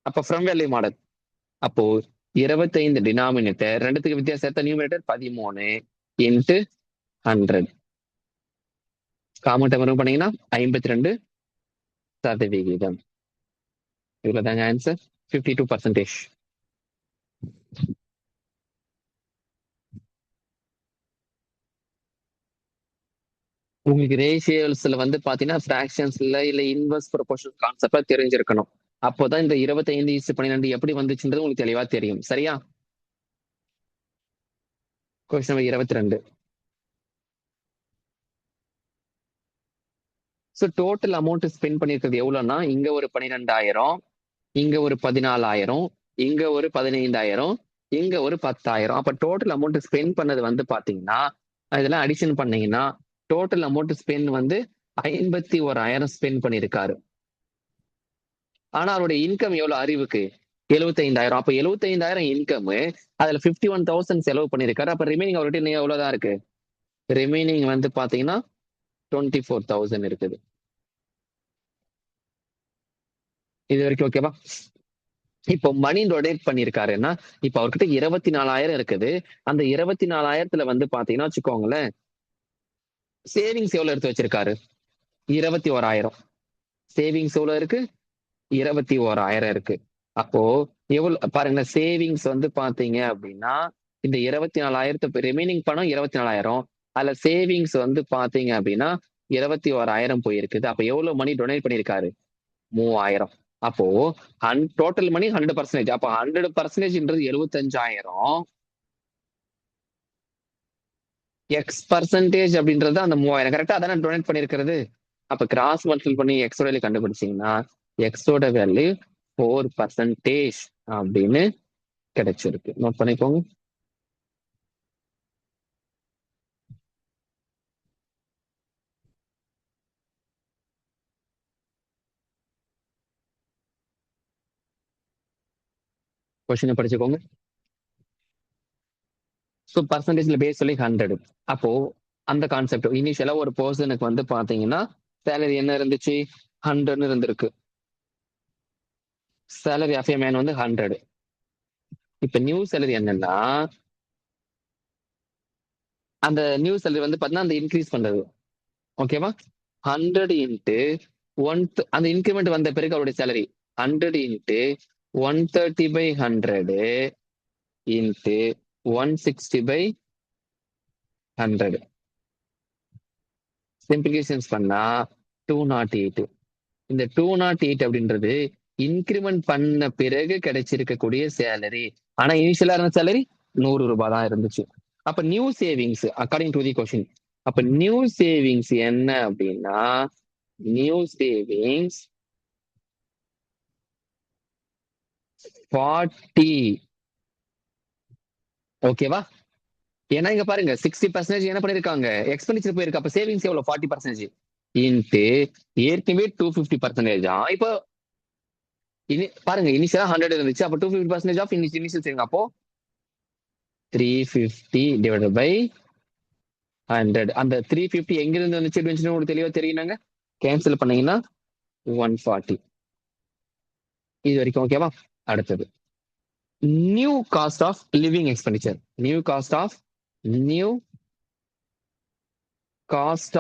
அப்ப ஃப்ரம் வேல்யூ மாடல். அப்போ 25 டினாமினேட்டர், ரெண்டுத்துக்கு வித்தியாசத்தை நியூமரேட்டர் 13 × 100. காமன் டேர்ம் பண்ணீங்கன்னா 52%. இவ்வளவுதாங்க ஆன்சர். 52%. உங்களுக்கு ரேஷியோஸ்ல வந்து பாத்தீங்கன்னா ஃபிராக்ஷன்ஸ்ல இல்ல இன்வெர்ஸ் ப்ரொபோர்ஷனல் கான்செப்டா தெரிஞ்சிருக்கணும். அப்போதான் இந்த 25:12 எப்படி வந்துச்சுன்றது உங்களுக்கு தெளிவா தெரியும். சரியா? Question number 22. So total amount spend பண்ணிருக்கிறது எவ்வளவுனா, இங்க ஒரு 12,000, இங்க ஒரு 14,000, இங்க ஒரு 15,000, இங்க ஒரு 10,000. அப்ப டோட்டல் அமௌண்ட் ஸ்பெண்ட் பண்ணது வந்து பாத்தீங்கன்னா, இதெல்லாம் அடிஷன் பண்ணீங்கன்னா டோட்டல் அமௌண்ட் ஸ்பெண்ட் வந்து 51,000 ஸ்பெண்ட் பண்ணிருக்காரு. ஆனா அவருடைய இன்கம் எவ்வளவு அறிவுக்கு? 75,000. அப்ப 75,000 இன்கம், அதுல 51,000 செலவு பண்ணிருக்காரு. அப்ப ரிமைனிங் அவர்கிட்ட எவ்வளவுதான் இருக்கு? ரிமைனிங் வந்து பாத்தீங்கன்னா 24,000 இருக்குது. இது வரைக்கும் ஓகேவா? இப்போ மணி டொனேட் பண்ணிருக்காருன்னா, இப்ப அவர்கிட்ட 24,000 இருக்குது. அந்த 24,000த்துல வந்து பாத்தீங்கன்னா வச்சுக்கோங்களேன், சேவிங்ஸ் எவ்வளவு எடுத்து வச்சிருக்காரு? 21,000. சேவிங்ஸ் எவ்வளவு இருக்கு? 21,000 இருக்கு. அப்போ எவ்வளவு பாருங்க, சேவிங்ஸ் வந்து பாத்தீங்க அப்படின்னா இந்த 24,000 ரிமைனிங் பணம் 24,000, அதுல சேவிங்ஸ் வந்து பாத்தீங்க அப்படின்னா 21,000 போயிருக்குது. அப்ப எவ்வளவு மணி டொனேட் பண்ணிருக்காரு? 3,000. அப்போ டோட்டல் மணி 100%. அப்போ 100%ன்றது 75,000. எக்ஸ் பர்சன்டேஜ் அப்படின்றது அந்த 3,000. கரெக்டா அதானே டொனேட் பண்ணிருக்கிறது. அப்ப கிராஸ் மல்டிபிள் பண்ணி எக்ஸோட வேல்யூ கண்டுபிடிச்சீங்கன்னா எக்ஸோட வேல்யூ 4% அப்படின்னு கிடைச்சிருக்கு. நோட் பண்ணிக்கோங்க. கொஸ்டின் படிச்சுக்கோங்க. ஸோ பர்சன்டேஜ்ல பேஸ் சொல்லி 100. அப்போ அந்த கான்செப்ட் இனிஷியலா ஒரு பர்சனுக்கு வந்து பாத்தீங்கன்னா சேலரி என்ன இருந்துச்சு? 100ன்னு இருந்திருக்கு. சேலரி ஆஃப் ஏ மேன் வந்து 100. இப்ப நியூ சேலரி என்னன்னா, அந்த நியூ சேலரி வந்து பாத்தீங்கன்னா அந்த இன்க்ரீஸ் பண்றது. ஓகேவா? 100 இன்ட்டு 1, அந்த இன்க்ரிமெண்ட் வந்த பிறகு அவருடைய சேலரி 100 இன்ட்டு 130/100 இன்ட்டு 160/100. சிம்பிளிகேஷன்ஸ் பண்ணா 208. இந்த 208 அப்படின்றது இன்கிரிமெண்ட் பண்ண பிறகு கிடைச்சிருக்கக்கூடிய சேலரி. ஆனா இனிஷியலா இருந்த சேலரி 100 ரூபாய் தான் இருந்துச்சு. அப்ப new savings according to the question. அப்ப நியூ சேவிங்ஸ் என்ன அப்படின்னா, நியூ சேவிங்ஸ் 40. ஓகேவா? ஏன்னா இங்க பாருங்க 60% என்ன பண்ணிருக்காங்க? எக்ஸ்பெண்டிச்சர் போயிருக்கு. அப்ப சேவிங்ஸ் எவ்வளவு? 40%. இன்ட்டு ஏற்கனவே 250%. இப்போ பாருங்க, இனிஷியலா 100 இருந்துச்சு, அப்போ 250% ஆஃப் இனிஷியல் சேவிங். அப்போ 350 டிவைடட் பை 100. அந்த 350 எங்கிருந்து வந்துச்சு அப்படின்னு உங்களுக்கு தெளிவா தெரியுனாங்க. கேன்சல் பண்ணீங்கன்னா 140. இது வரைக்கும் ஓகேவா? அடுத்தது new cost of living expenditure. New cost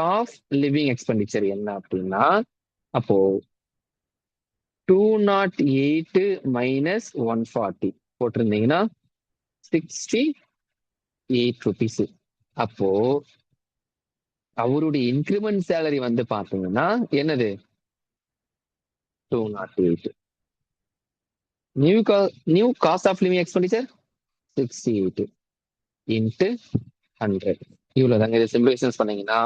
of living expenditure என்ன அப்படின்னா, அப்போ 208 மைனஸ் 140 போட்டிருந்தீங்கன்னா 68 rupees. அப்போ அவருடைய இன்கிரிமெண்ட் சேலரி வந்து பாத்தீங்கன்னா என்னது? 208. New cost of living expenditure 68 into 100. இவ்வளவுதாங்க. இதை சிம்பிளிஃபிகேஷன் பண்ணீங்கன்னா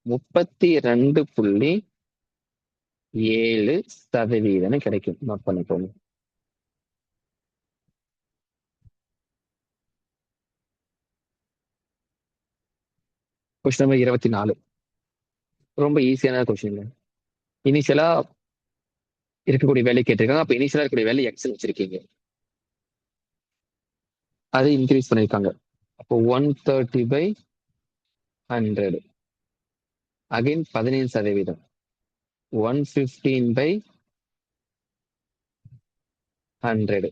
32.7% கிடைக்கும். நோட் பண்ணிக்கோங்க. கொஸ்டின் நம்பர் 24 ரொம்ப ஈஸியான கொஸ்டின். இனிஷியலா இருக்கக்கூடிய வேலை கேட்டிருக்காங்க. அப்ப இனிஷியலா இருக்கக்கூடிய வேலை எக்ஸ் வச்சிருக்கீங்க, அது இன்க்ரீஸ் பண்ணிருக்காங்க. அப்போ 130/100 அகைன் 15%. 115/100.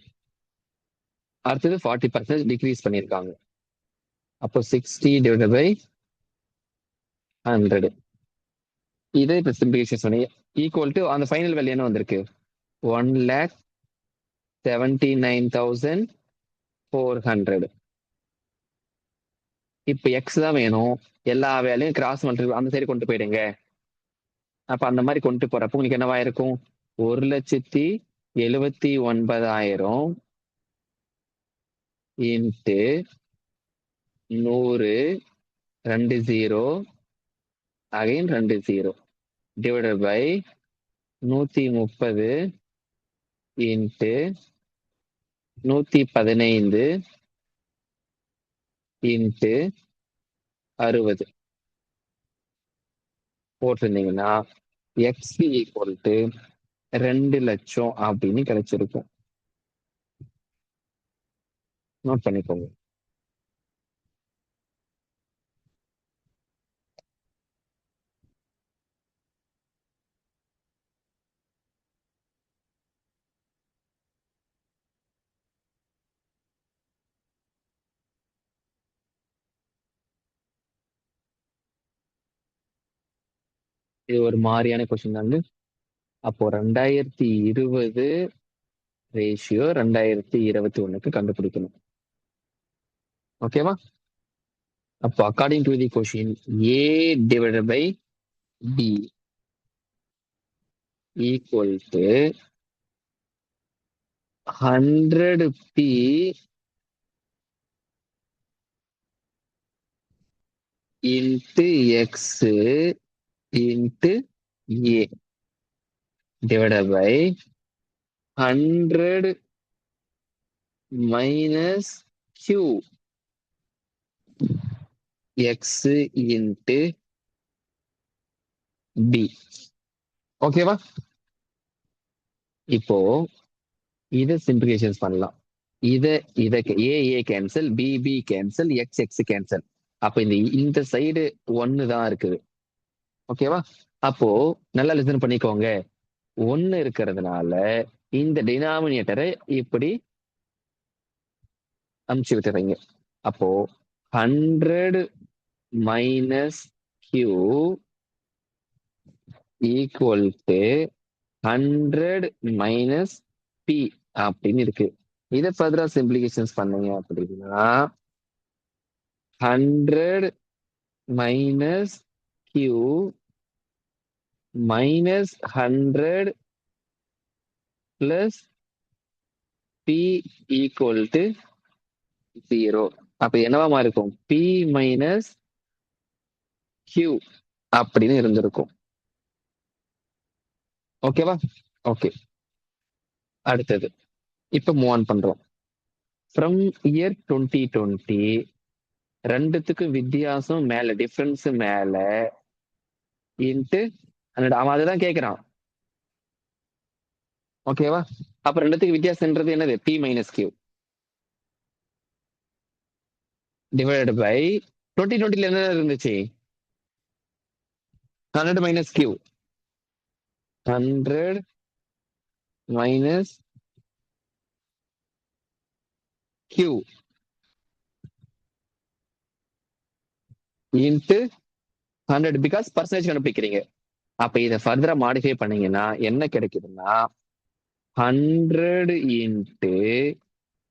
அடுத்தது 40% டிக்ரீஸ் பண்ணிருக்காங்க. அப்போ 60 டிவைடட் பை 100. இதை இப்ப சிம்பிளிஃபிகேஷன் பண்ணி ஈக்குவல் டு அந்த ஃபைனல் வேல்யூ என்ன வந்திருக்கு? 1,79,400. இப்ப எக்ஸ் தான் வேணும். எல்லா வேலையும் கிராஸ் மல்டிபிள் அந்த சைடு கொண்டு போயிடுங்க. அப்ப அந்த மாதிரி கொண்டு போறப்ப உங்களுக்கு என்னவா இருக்கும்? 1,79,000 into 100, 2 0 again 2 0 divided by 130 into 115 into 60 போட்டிருந்தீங்கன்னா எக்ஸ் ஈக்குவல் டு 2 லட்சம் அப்படின்னு கிடைச்சிருக்கும். நோட் பண்ணிக்கோங்க. இது ஒரு மாதிரியான கொஸ்டின் தாங்க. அப்போ 2020 ரேஷியோ 2021 கண்டுபிடிக்கணும். ஓகேவா? அப்போ according to the question A divided by B equal to 100p into X into A divided by 100 minus q x into b. ஓகேவா? இப்போ இதை சிம்பிளிஃபிகேஷன் பண்ணலாம். இதை A cancel, B cancel, X cancel. அப்ப இந்த சைடு 1 தான் இருக்குது. ஓகேவா? அப்போ நல்லா லிசன் பண்ணிக்கோங்க. 1 இருக்கிறதுனால இந்த டினாமினேட்டரை இப்படி அமுச்சு விட்டுறீங்க. அப்போ 100 minus Q equal to 100 minus B அப்படின்னு இருக்கு. இதை ஃபர்தரா சிம்பிளிஃபிகேஷன்ஸ் பண்ணீங்க அப்படின்னா 100 minus Q minus 100 plus B equal to 0. அப்ப என்னவா இருக்கும்? பி மைனஸ் கியூ அப்படின்னு இருந்திருக்கும். ஓகேவா? ஓகே. அடுத்தது இப்ப மூவ் ஆன் பண்றோம். ஃப்ரம் இயர் 2020 ரெண்டுத்துக்கு வித்தியாசம் மேல, டிஃபரன்ஸ் மேல இன்ட்டு அவன் அதுதான் கேட்கறான். ஓகேவா? அப்ப ரெண்டுத்துக்கு வித்தியாசம்ன்றது என்னது? P minus Q divided by 2020 என்ன இருந்துச்சு? 100 minus Q 100 minus Q into 100 because percentage கண்டுபிடிக்கிறீங்க. அப்ப இதை ஃபர்தரா மாடிஃபை பண்ணீங்கன்னா என்ன கிடைக்குதுன்னா 100 into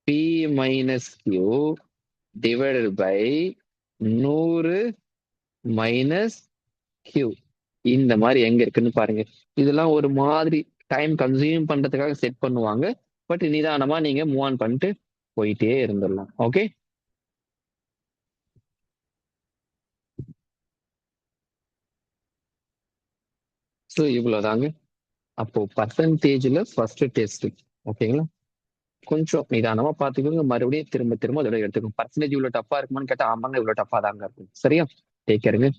P minus Q divided by 100 minus Q. இந்த மாதிரி எங்க இருக்குன்னு பாருங்க. இதெல்லாம் ஒரு மாதிரி டைம் கன்சியூம் பண்றதுக்காக செட் பண்ணுவாங்க. பட் நிதானமா நீங்க மூவ் ஆன் பண்ணிட்டு போயிட்டே இருந்துடலாம். Okay, so இவ்வளவுதாங்க. அப்போ பர்சன்டேஜ்ல ஃபர்ஸ்ட் டெஸ்ட். ஓகேங்களா? கொஞ்சம் நிதானமா பாத்துக்கோங்க. மறுபடியும் திரும்ப திரும்ப அதோட எடுத்துக்கோங்க. பர்சன்டேஜ் இவ்வளவு டஃபா இருக்குமான்னு கேட்டா ஆமாங்க, இவ்வளவு டஃபா தாங்க இருக்கும். சரியா? டேக் கேருங்க.